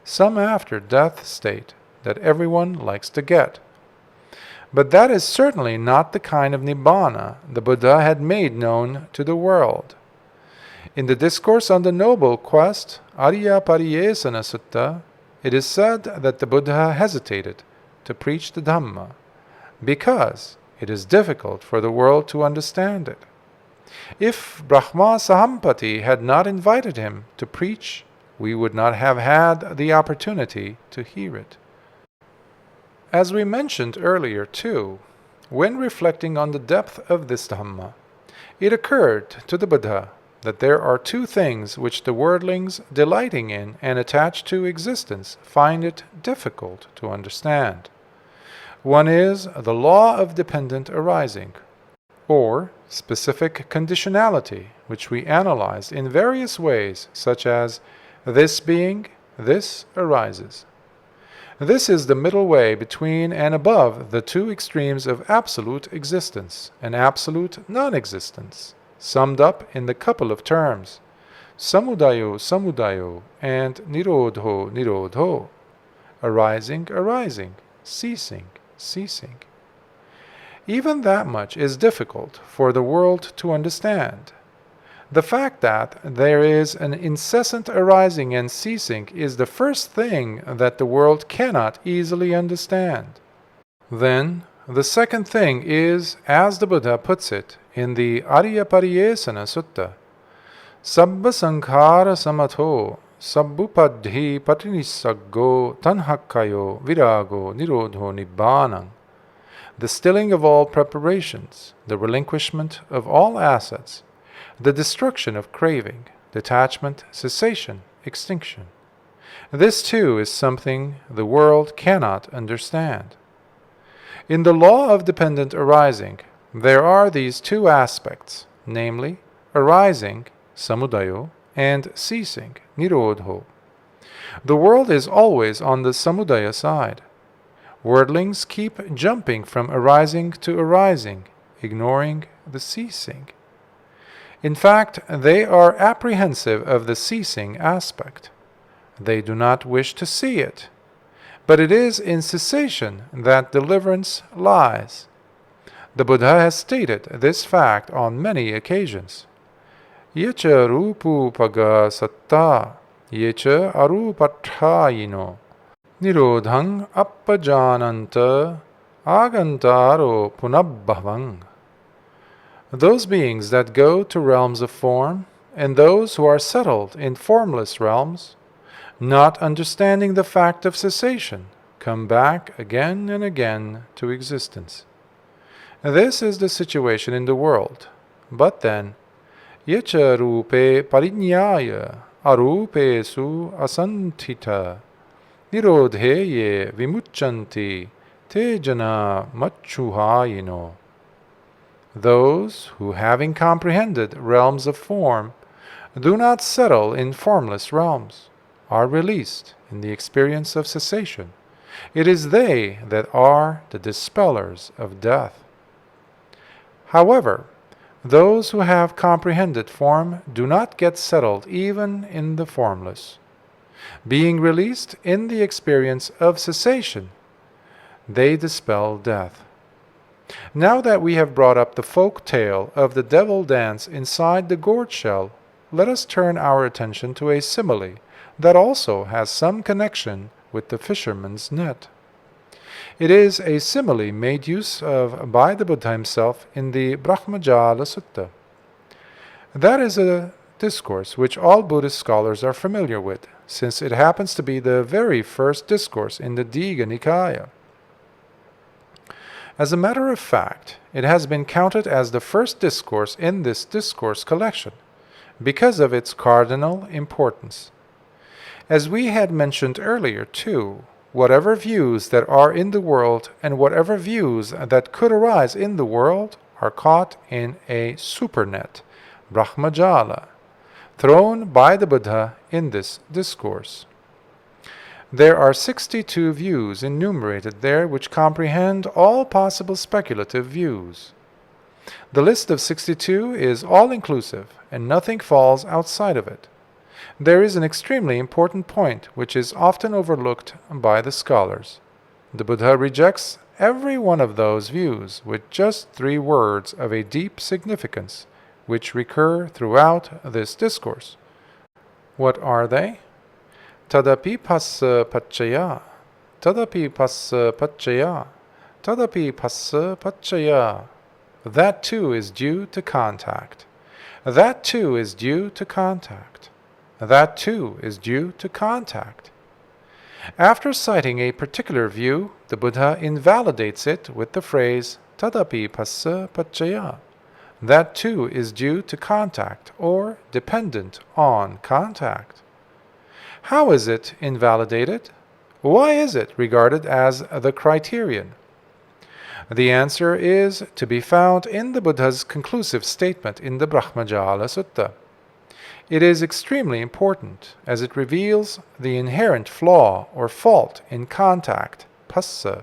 some after-death state that everyone likes to get. But that is certainly not the kind of Nibbāna the Buddha had made known to the world. In the Discourse on the Noble Quest, Ariya Pariyesana Sutta, it is said that the Buddha hesitated to preach the Dhamma because it is difficult for the world to understand it. If Brahma Sahampati had not invited him to preach, we would not have had the opportunity to hear it. As we mentioned earlier too, when reflecting on the depth of this Dhamma, it occurred to the Buddha that there are 2 things which the worldlings delighting in and attached to existence find it difficult to understand. One is the law of dependent arising, or specific conditionality, which we analyzed in various ways, such as this being, this arises. This is the middle way between and above the 2 extremes of absolute existence and absolute non-existence, summed up in the couple of terms, samudayo, samudayo, and nirodho, nirodho, arising, arising, ceasing, ceasing. Even that much is difficult for the world to understand. The fact that there is an incessant arising and ceasing is the first thing that the world cannot easily understand. Then, the second thing is, as the Buddha puts it in the Ariya Pariyesana Sutta, Sabba Sankhara Samatho, Sabbupadhi Patinisaggo Tanhakkayo Virago Nirodho Nibbānaṃ. The stilling of all preparations, the relinquishment of all assets, the destruction of craving, detachment, cessation, extinction. This too is something the world cannot understand. In the law of dependent arising, there are these 2 aspects, namely, arising, samudayo, and ceasing, nirodho. The world is always on the samudaya side. Worldlings keep jumping from arising to arising, ignoring the ceasing. In fact, they are apprehensive of the ceasing aspect. They do not wish to see it. But it is in cessation that deliverance lies. The Buddha has stated this fact on many occasions. Yecha rupu paga satta, yecha arupathayino, nirodhang appajananta, agantaro punabbhavang. Those beings that go to realms of form, and those who are settled in formless realms, not understanding the fact of cessation, come back again and again to existence. This is the situation in the world. But then, yecha rupe parinyaya arupe su asantita nirodheye vimuchanti te jana machuhayino. Those who, having comprehended realms of form, do not settle in formless realms, are released in the experience of cessation. It is they that are the dispellers of death. However, those who have comprehended form do not get settled even in the formless. Being released in the experience of cessation, they dispel death. Now that we have brought up the folk tale of the devil dance inside the gourd shell, let us turn our attention to a simile that also has some connection with the fisherman's net. It is a simile made use of by the Buddha himself in the Brahmajala Sutta. That is a discourse which all Buddhist scholars are familiar with, since it happens to be the very first discourse in the Digha Nikaya. As a matter of fact, it has been counted as the first discourse in this discourse collection, because of its cardinal importance. As we had mentioned earlier, too, whatever views that are in the world and whatever views that could arise in the world are caught in a supernet, Brahmajala, thrown by the Buddha in this discourse. There are 62 views enumerated there which comprehend all possible speculative views. The list of 62 is all-inclusive, and nothing falls outside of it. There is an extremely important point which is often overlooked by the scholars. The Buddha rejects every one of those views with just 3 words of a deep significance, which recur throughout this discourse. What are they? Tadapi passa paccaya, tadapi passa paccaya, tadapi passa paccaya. That too is due to contact. That too is due to contact. That too is due to contact. After citing a particular view, the Buddha invalidates it with the phrase tadapi passa paccaya. That too is due to contact or dependent on contact. How is it invalidated? Why is it regarded as the criterion? The answer is to be found in the Buddha's conclusive statement in the Brahmajala Sutta. It is extremely important, as it reveals the inherent flaw or fault in contact, passa.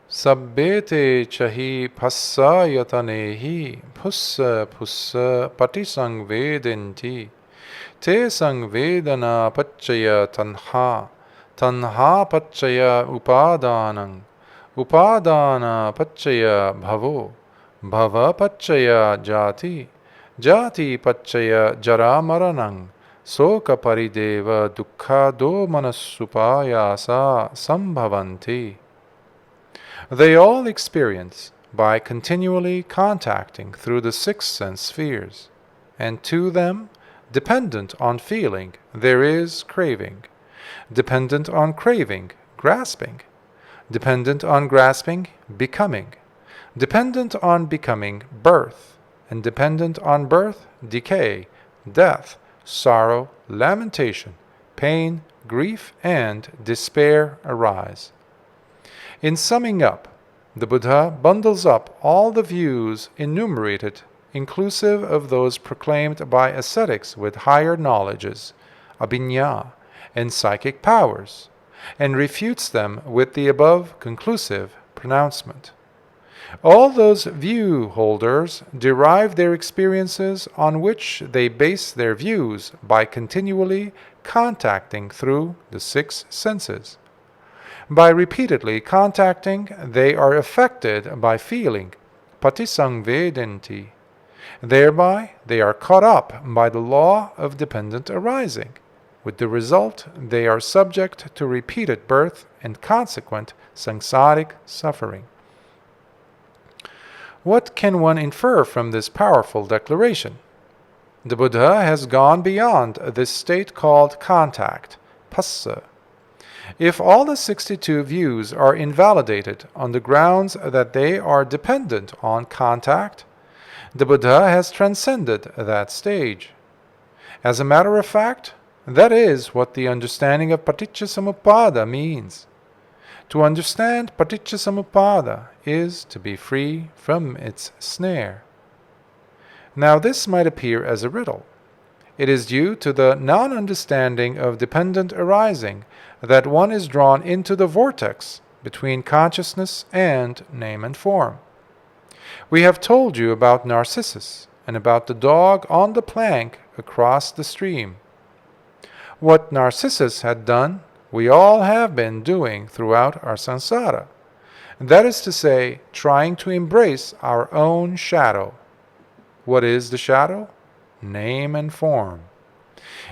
Sabbete chahi passa yatanehi pussa pussa patisangvedenti te sangvedana paccaya tanha tanha paccaya upadānaṃ upadāna paccaya bhavo bhava paccaya jati jati paccaya jaramaranam soka parideva dukkha domanasupayasa sambhavanti. They all experience by continually contacting through the 6 sense spheres, and to them, dependent on feeling, there is craving. Dependent on craving, grasping. Dependent on grasping, becoming. Dependent on becoming, birth. And dependent on birth, decay, death, sorrow, lamentation, pain, grief, and despair arise. In summing up, the Buddha bundles up all the views enumerated inclusive of those proclaimed by ascetics with higher knowledges, abhiññā, and psychic powers, and refutes them with the above conclusive pronouncement. All those view holders derive their experiences on which they base their views by continually contacting through the six senses. By repeatedly contacting, they are affected by feeling, paṭisaṅvedenti. Thereby, they are caught up by the law of dependent arising. With the result, they are subject to repeated birth and consequent samsaric suffering. What can one infer from this powerful declaration? The Buddha has gone beyond this state called contact, phassa. If all the 62 views are invalidated on the grounds that they are dependent on contact, the Buddha has transcended that stage. As a matter of fact, that is what the understanding of Paṭicca Samuppāda means. To understand Paṭicca Samuppāda is to be free from its snare. Now this might appear as a riddle. It is due to the non-understanding of dependent arising that one is drawn into the vortex between consciousness and name and form. We have told you about Narcissus and about the dog on the plank across the stream. What Narcissus had done, we all have been doing throughout our samsara. That is to say, trying to embrace our own shadow. What is the shadow? Name and form.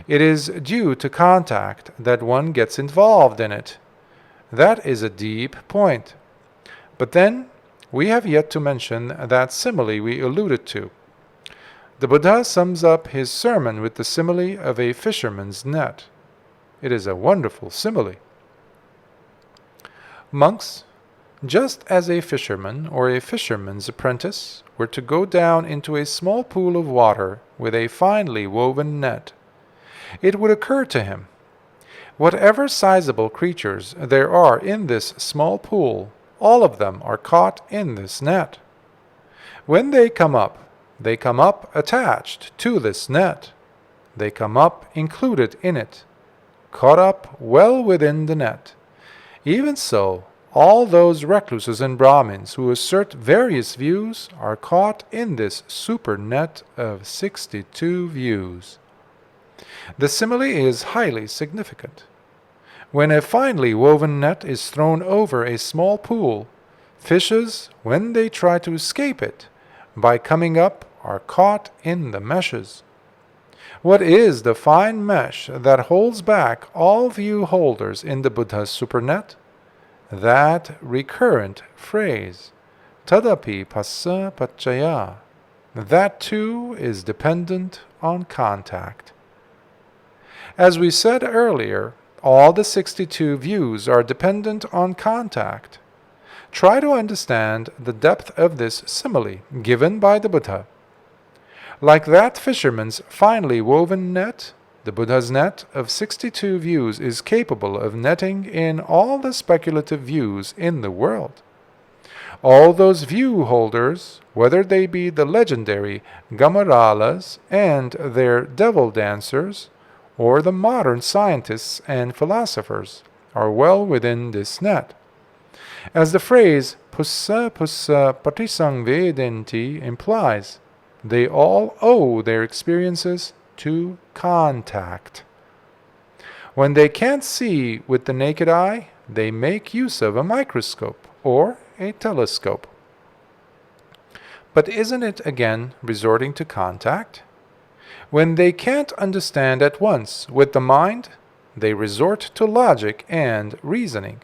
It is due to contact that one gets involved in it. That is a deep point. But then, we have yet to mention that simile we alluded to. The Buddha sums up his sermon with the simile of a fisherman's net. It is a wonderful simile. Monks, just as a fisherman or a fisherman's apprentice were to go down into a small pool of water with a finely woven net, it would occur to him, whatever sizable creatures there are in this small pool, all of them are caught in this net. When they come up attached to this net. They come up included in it, caught up well within the net. Even so, all those recluses and Brahmins who assert various views are caught in this super net of 62 views. The simile is highly significant. When a finely woven net is thrown over a small pool, fishes, when they try to escape it, by coming up, are caught in the meshes. What is the fine mesh that holds back all view holders in the Buddha's supernet? That recurrent phrase, tadapi phassa paccaya. That too is dependent on contact. As we said earlier, all the 62 views are dependent on contact. Try to understand the depth of this simile given by the Buddha. Like that fisherman's finely woven net, the Buddha's net of 62 views is capable of netting in all the speculative views in the world. All those view holders, whether they be the legendary Gamaralas and their devil dancers, or the modern scientists and philosophers, are well within this net. As the phrase phassa paṭisaṅvedenti implies, they all owe their experiences to contact. When they can't see with the naked eye, they make use of a microscope or a telescope. But isn't it again resorting to contact? When they can't understand at once with the mind, they resort to logic and reasoning.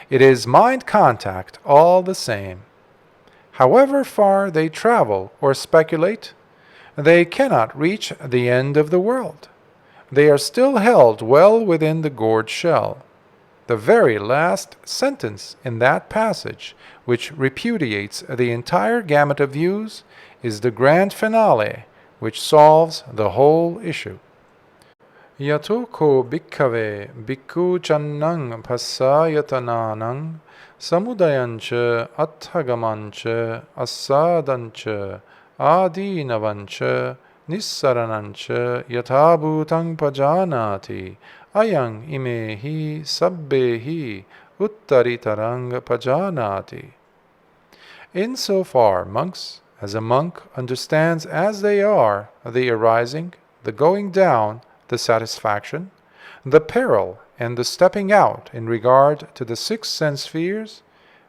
It is mind contact all the same. However far they travel or speculate, they cannot reach the end of the world. They are still held well within the gourd shell. The very last sentence in that passage, which repudiates the entire gamut of views, is the grand finale, which solves the whole issue. Yato ko bhikkave bhikkhu candana passayatanānaṃ samudayaṃ ca atthagaṃ ca asādaṃ ca adinavancha nissaranancha yatabhutang pajanati ayang imehi sabbehi uttaritarang pajanati. Insofar, monks, as a monk understands as they are the arising, the going down, the satisfaction, the peril, and the stepping out in regard to the 6 sense spheres,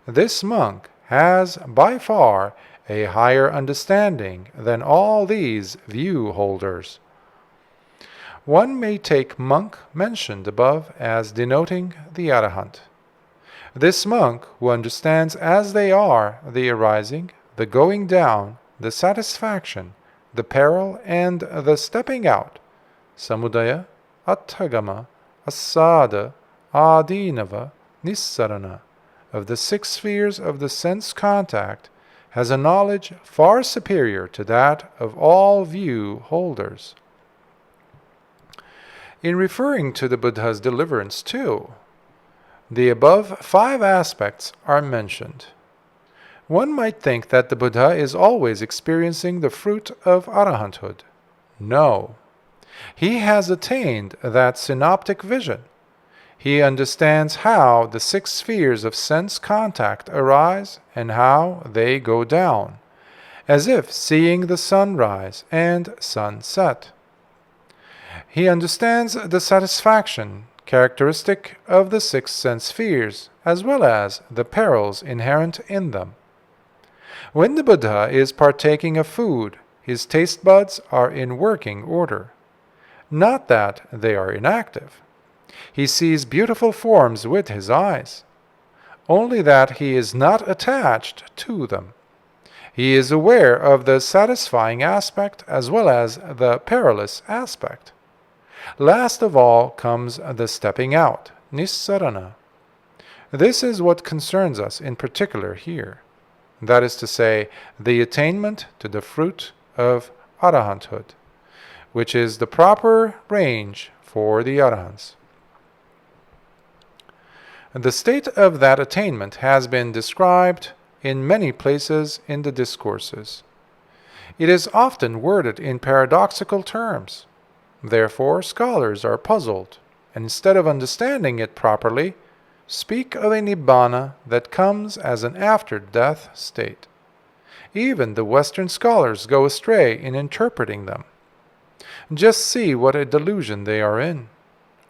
this monk has by far a higher understanding than all these view holders. One may take monk mentioned above as denoting the Arahant. This monk who understands as they are the arising, the going down, the satisfaction, the peril, and the stepping out, samudaya, attagama, asada, adinava, nissarana, of the 6 spheres of the sense contact, has a knowledge far superior to that of all view holders. In referring to the Buddha's deliverance too, the above 5 aspects are mentioned. One might think that the Buddha is always experiencing the fruit of arahanthood. No. He has attained that synoptic vision. He understands how the 6 spheres of sense contact arise and how they go down, as if seeing the sunrise and sunset. He understands the satisfaction characteristic of the 6 sense spheres, as well as the perils inherent in them. When the Buddha is partaking of food, his taste buds are in working order. Not that they are inactive. He sees beautiful forms with his eyes, only that he is not attached to them. He is aware of the satisfying aspect as well as the perilous aspect. Last of all comes the stepping out, nissarana. This is what concerns us in particular here. That is to say, the attainment to the fruit of arahanthood, which is the proper range for the arahants. The state of that attainment has been described in many places in the discourses. It is often worded in paradoxical terms. Therefore, scholars are puzzled, and instead of understanding it properly, speak of a Nibbāna that comes as an after-death state. Even the Western scholars go astray in interpreting them. Just see what a delusion they are in.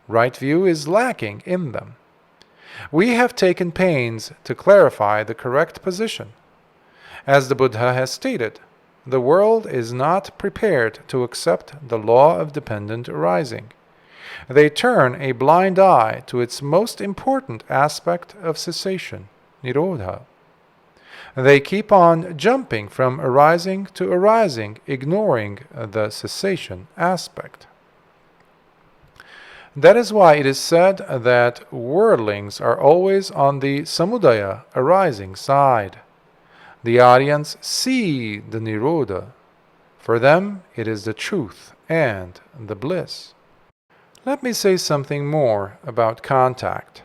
Right view is lacking in them. We have taken pains to clarify the correct position. As the Buddha has stated, the world is not prepared to accept the law of dependent arising. They turn a blind eye to its most important aspect of cessation, nirodha. They keep on jumping from arising to arising, ignoring the cessation aspect. That is why it is said that worldlings are always on the samudaya, arising side. The audience see the nirodha. For them it is the truth and the bliss. Let me say something more about contact.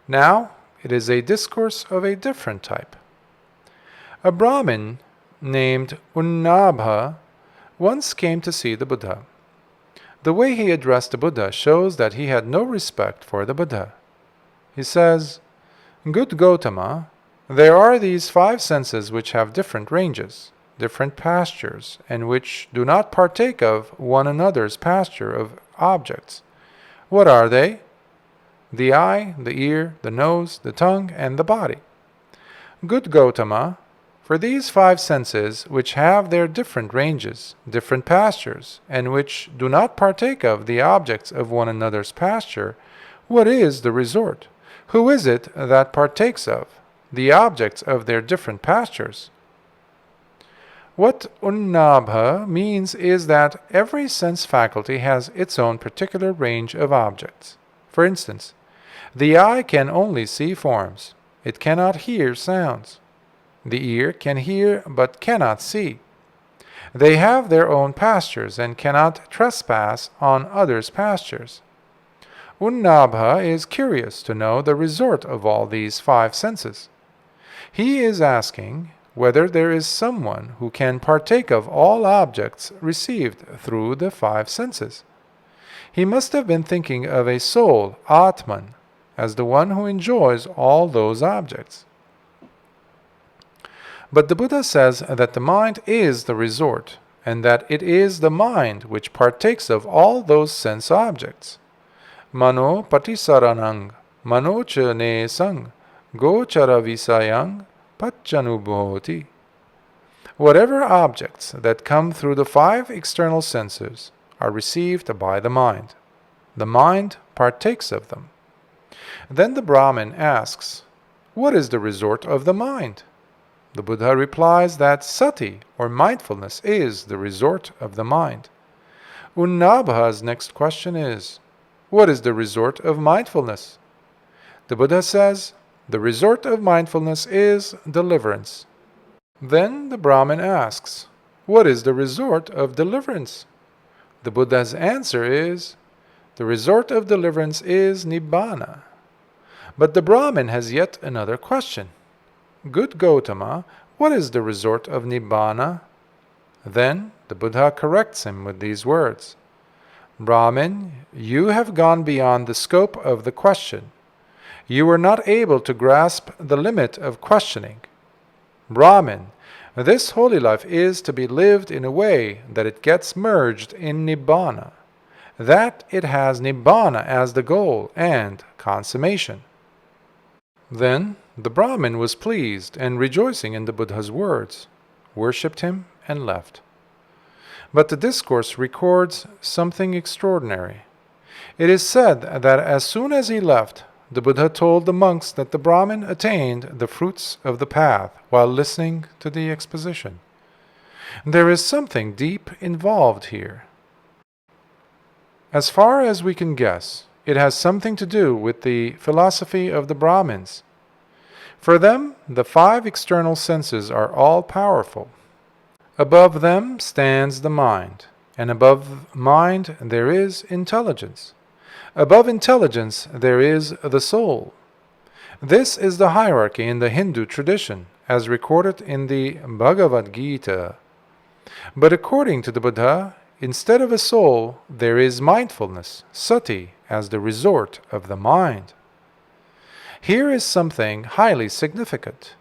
Now it is a discourse of a different type. A Brahmin named Unnabha once came to see the Buddha. The way he addressed the Buddha shows that he had no respect for the Buddha. He says, "Good Gautama, there are these 5 senses which have different ranges, different pastures, and which do not partake of one another's pasture of objects. What are they? The eye, the ear, the nose, the tongue, and the body. Good Gautama, for these 5 senses, which have their different ranges, different pastures, and which do not partake of the objects of one another's pasture, what is the resort? Who is it that partakes of the objects of their different pastures?" What Unnabha means is that every sense faculty has its own particular range of objects. For instance, the eye can only see forms. It cannot hear sounds. The ear can hear but cannot see. They have their own pastures and cannot trespass on others' pastures. Unnabha is curious to know the resort of all these 5 senses. He is asking, whether there is someone who can partake of all objects received through the five senses. He must have been thinking of a soul, Atman, as the one who enjoys all those objects. But the Buddha says that the mind is the resort, and that it is the mind which partakes of all those sense objects. Mano patisaranaṃ, mano cha nesaṃ, gochara visayaṃ, paccanubhoti. Whatever objects that come through the five external senses are received by the mind. The mind partakes of them. Then the Brahmin asks, what is the resort of the mind? The Buddha replies that sati, or mindfulness, is the resort of the mind. Unnabha's next question is, what is the resort of mindfulness? The Buddha says, the resort of mindfulness is deliverance. Then the Brahmin asks, what is the resort of deliverance? The Buddha's answer is, the resort of deliverance is Nibbāna. But the Brahmin has yet another question. Good Gautama, what is the resort of Nibbāna? Then the Buddha corrects him with these words. Brahmin, you have gone beyond the scope of the question. You were not able to grasp the limit of questioning. Brahmin, this holy life is to be lived in a way that it gets merged in Nibbāna, that it has Nibbāna as the goal and consummation. Then the Brahmin was pleased and rejoicing in the Buddha's words, worshipped him and left. But the discourse records something extraordinary. It is said that as soon as he left, the Buddha told the monks that the Brahmin attained the fruits of the path while listening to the exposition. There is something deep involved here. As far as we can guess, it has something to do with the philosophy of the Brahmins. For them, the five external senses are all powerful. Above them stands the mind, and above mind there is intelligence. Above intelligence there is the soul. This is the hierarchy in the Hindu tradition, as recorded in the Bhagavad Gita. But according to the Buddha, instead of a soul, there is mindfulness, sati, as the resort of the mind. Here is something highly significant.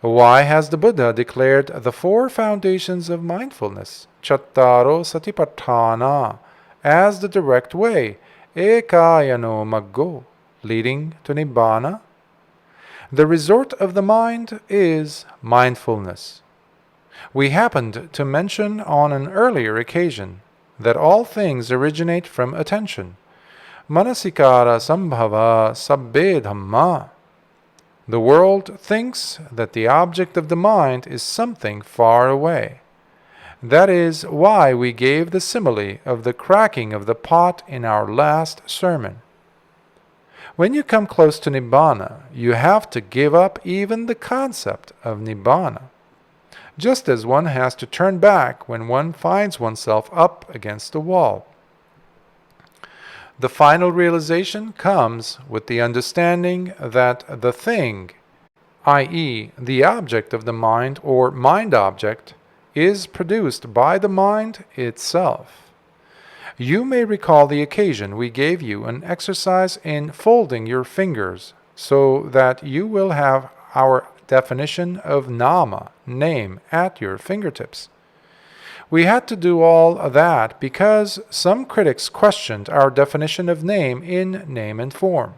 Why has the Buddha declared the four foundations of mindfulness, Chattaro Satipatthana, as the direct way, Ekayano Maggo, leading to Nibbāna? The resort of the mind is mindfulness. We happened to mention on an earlier occasion that all things originate from attention. Manasikara sambhava sabbe dhamma. The world thinks that the object of the mind is something far away. That is why we gave the simile of the cracking of the pot in our last sermon. When you come close to Nibbāna, you have to give up even the concept of Nibbāna, just as one has to turn back when one finds oneself up against a wall. The final realization comes with the understanding that the thing, i.e., the object of the mind or mind object, is produced by the mind itself. You may recall the occasion we gave you an exercise in folding your fingers so that you will have our definition of nama, name, at your fingertips. We had to do all that because some critics questioned our definition of name in name and form.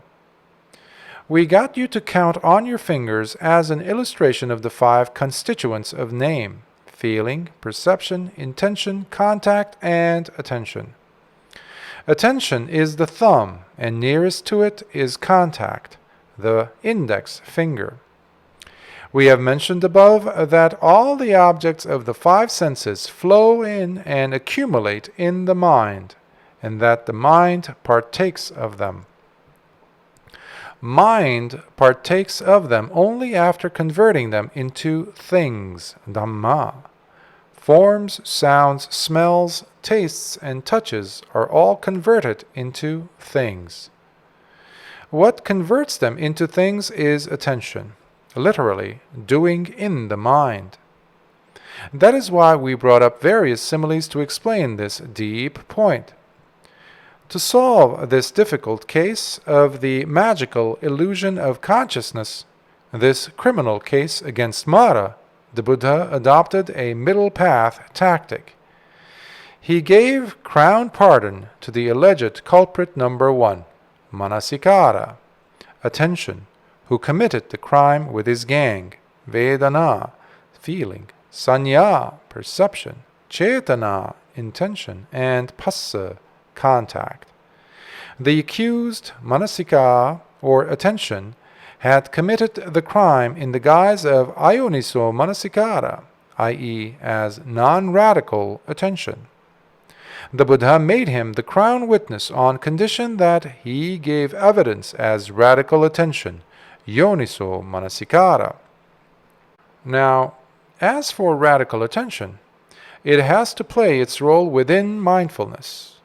We got you to count on your fingers as an illustration of the five constituents of name: feeling, perception, intention, contact, and attention. Attention is the thumb, and nearest to it is contact, the index finger. We have mentioned above that all the objects of the five senses flow in and accumulate in the mind, and that the mind partakes of them. Mind partakes of them only after converting them into things, Dhamma. Forms, sounds, smells, tastes, and touches are all converted into things. What converts them into things is attention. literally, doing in the mind. That is why we brought up various similes to explain this deep point. To solve this difficult case of the magical illusion of consciousness, this criminal case against Mara, the Buddha adopted a middle path tactic. He gave crown pardon to the alleged culprit number 1, Manasikara, attention, who committed the crime with his gang, Vedana, feeling, Sanya, perception, Cetana, intention, and Phassa, contact. The accused, Manasika, or attention, had committed the crime in the guise of Ayoniso Manasikara, i.e., as non-radical attention. The Buddha made him the crown witness on condition that he gave evidence as radical attention, Yoniso Manasikara. Now, as for radical attention, it has to play its role within mindfulness.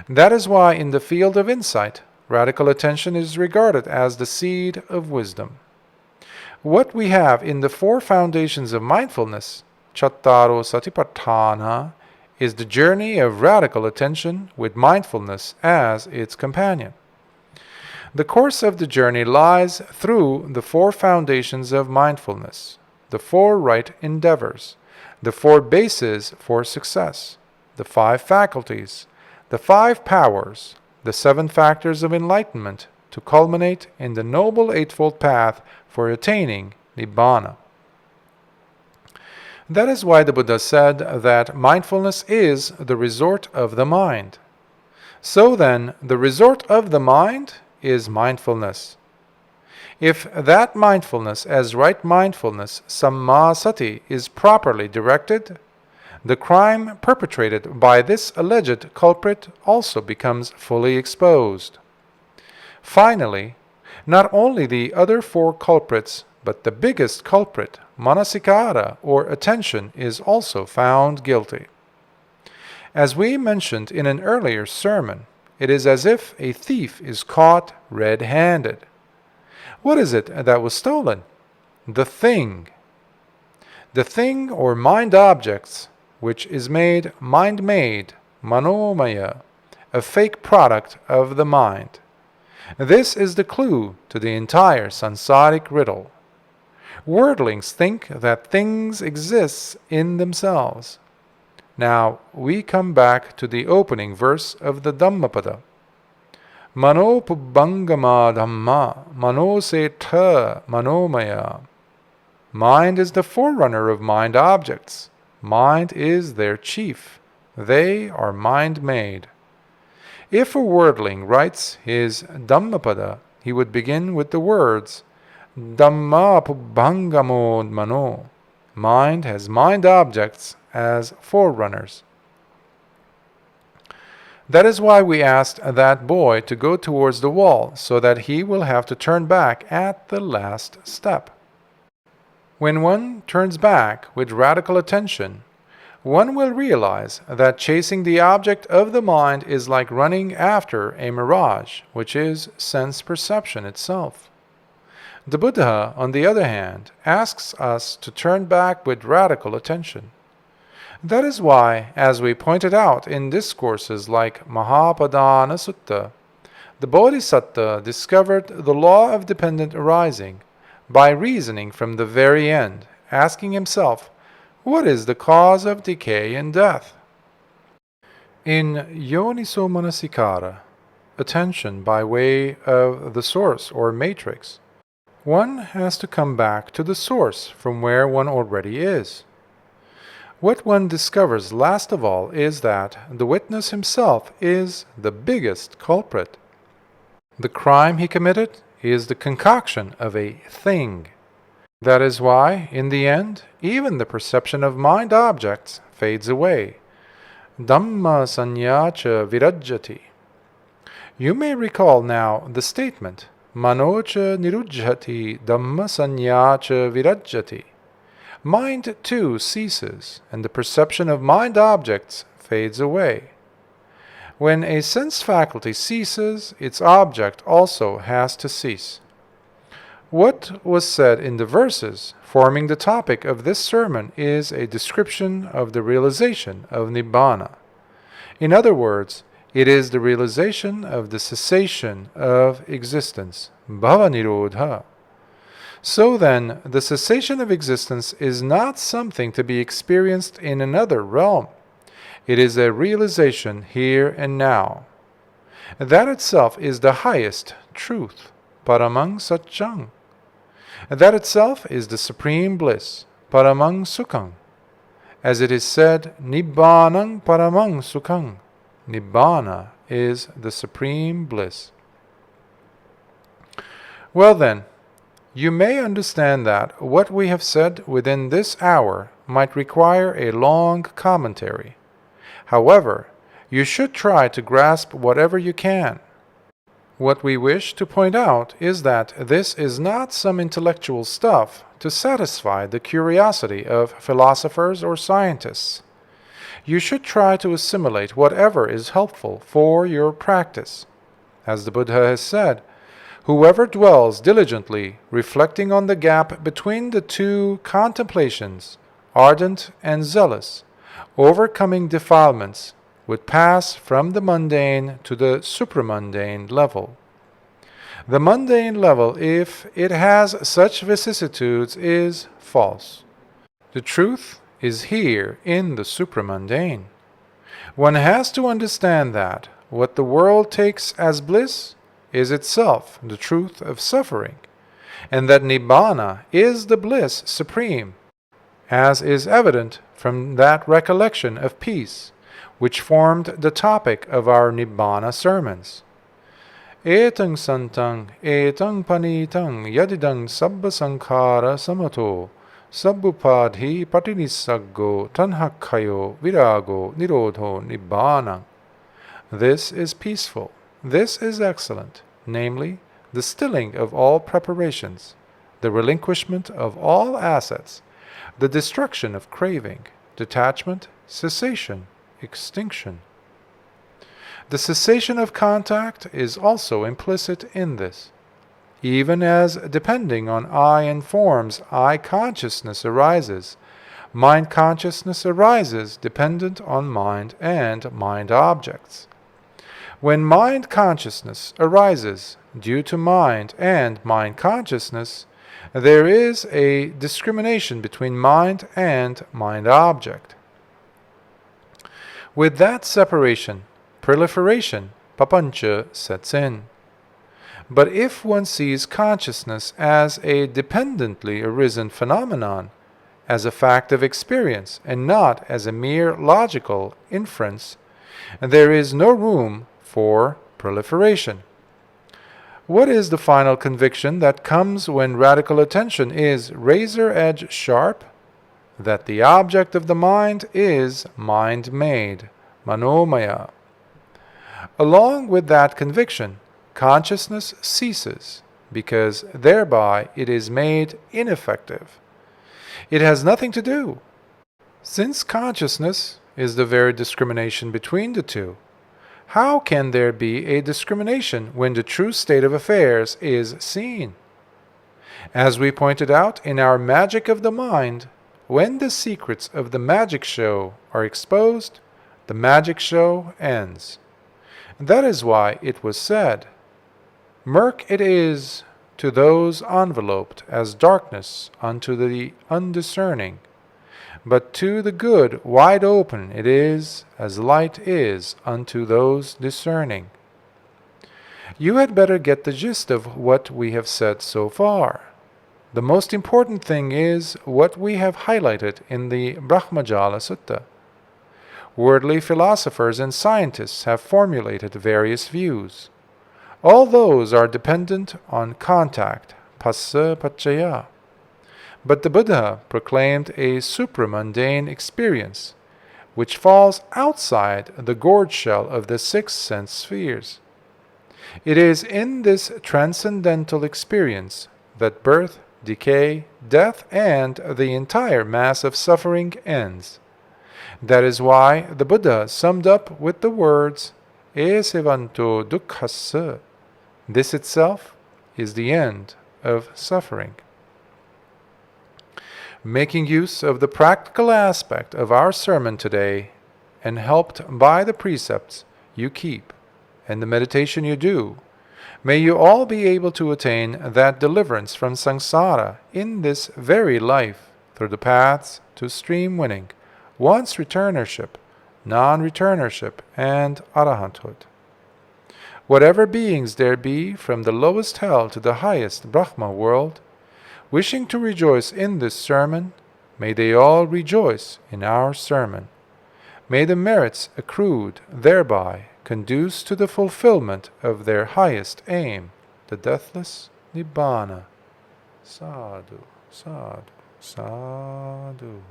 That is why in the field of insight, radical attention is regarded as the seed of wisdom. What we have in the 4 foundations of mindfulness, Chattaro Satipatthana, is the journey of radical attention with mindfulness as its companion. The course of the journey lies through the 4 foundations of mindfulness, the 4 right endeavors, the 4 bases for success, the 5 faculties, the 5 powers, the 7 factors of enlightenment to culminate in the Noble Eightfold Path for attaining Nibbāna. That is why the Buddha said that mindfulness is the resort of the mind. So then, the resort of the mind is mindfulness. If that mindfulness as right mindfulness, sammasati, is properly directed, the crime perpetrated by this alleged culprit also becomes fully exposed. Finally, not only the other 4 culprits, but the biggest culprit, manasikara, or attention, is also found guilty. As we mentioned in an earlier sermon, it is as if a thief is caught red-handed. What is it that was stolen? The thing. The thing or mind objects, which is made mind-made, manomaya, a fake product of the mind. This is the clue to the entire sansaric riddle. Worldlings think that things exist in themselves. Now we come back to the opening verse of the Dhammapada. Mano pubbangama dhamma, mano setha manomaya. Mind is the forerunner of mind objects. Mind is their chief. They are mind-made. If a worldling writes his Dhammapada, he would begin with the words, Dhamma pubbangamo mano. Mind has mind objects as forerunners. That is why we asked that boy to go towards the wall, so that he will have to turn back at the last step. When one turns back with radical attention, one will realize that chasing the object of the mind is like running after a mirage, which is sense perception itself. The Buddha, on the other hand, asks us to turn back with radical attention. That is why, as we pointed out in discourses like Mahapadana Sutta, the Bodhisattva discovered the law of dependent arising by reasoning from the very end, asking himself, what is the cause of decay and death? In Yoniso Manasikara, attention by way of the source or matrix, one has to come back to the source from where one already is. What one discovers last of all is that the witness himself is the biggest culprit. The crime he committed is the concoction of a thing. That is why, in the end, even the perception of mind objects fades away. Dhamma sanyacha virajjati. You may recall now the statement, Manocha nirujjati dhamma sanyacha virajjati. Mind too ceases, and the perception of mind objects fades away. When a sense faculty ceases, its object also has to cease. What was said in the verses forming the topic of this sermon is a description of the realization of Nibbāna. In other words, it is the realization of the cessation of existence, bhava-nirodha. So then, the cessation of existence is not something to be experienced in another realm. It is a realization here and now. That itself is the highest truth, paramang satchang. That itself is the supreme bliss, paramang sukhang. As it is said, Nibbānaṃ paramang sukhang. Nibbāna is the supreme bliss. Well then, you may understand that what we have said within this hour might require a long commentary. However, you should try to grasp whatever you can. What we wish to point out is that this is not some intellectual stuff to satisfy the curiosity of philosophers or scientists. You should try to assimilate whatever is helpful for your practice. As the Buddha has said, whoever dwells diligently, reflecting on the gap between the two contemplations, ardent and zealous, overcoming defilements, would pass from the mundane to the supramundane level. The mundane level, if it has such vicissitudes, is false. The truth is here in the supramundane. One has to understand that what the world takes as bliss is itself the truth of suffering, and that Nibbāna is the bliss supreme, as is evident from that recollection of peace, which formed the topic of our Nibbāna sermons. Etang santang, etang panitang, yadidang sabba sankhara samato, sabbupadhi patinisaggo, tanhakhayo, virago, nirodho, Nibbāna. This is peaceful, this is excellent, namely, the stilling of all preparations, the relinquishment of all assets, the destruction of craving, detachment, cessation, extinction. The cessation of contact is also implicit in this. Even as depending on I and forms, I consciousness arises, mind consciousness arises dependent on mind and mind objects. When mind consciousness arises due to mind and mind consciousness, there is a discrimination between mind and mind object. With that separation, proliferation, papancha, sets in. But if one sees consciousness as a dependently arisen phenomenon, as a fact of experience, and not as a mere logical inference, there is no room for proliferation. What is the final conviction that comes when radical attention is razor-edge sharp? That the object of the mind is mind-made, manomaya. Along with that conviction, consciousness ceases, because thereby it is made ineffective. It has nothing to do. Since consciousness is the very discrimination between the two, how can there be a discrimination when the true state of affairs is seen? As we pointed out in our Magic of the Mind, when the secrets of the magic show are exposed, the magic show ends. That is why it was said, "Murk it is to those enveloped as darkness unto the undiscerning, but to the good wide open it is as light is unto those discerning." You had better get the gist of what we have said so far. The most important thing is what we have highlighted in the Brahmajala Sutta. Worldly philosophers and scientists have formulated various views. All those are dependent on contact, passa paccaya. But the Buddha proclaimed a supramundane experience, which falls outside the gourd shell of the 6 sense spheres. It is in this transcendental experience that birth, decay, death, and the entire mass of suffering ends. That is why the Buddha summed up with the words, "Esevanto dukkhassa." This itself is the end of suffering. Making use of the practical aspect of our sermon today, and helped by the precepts you keep and the meditation you do, may you all be able to attain that deliverance from samsara in this very life through the paths to stream winning, once returnership, non-returnership, and arahanthood. Whatever beings there be, from the lowest hell to the highest Brahma world, wishing to rejoice in this sermon, may they all rejoice in our sermon. May the merits accrued thereby conduce to the fulfillment of their highest aim, the deathless Nibbāna. Sadhu, sadhu, sadhu.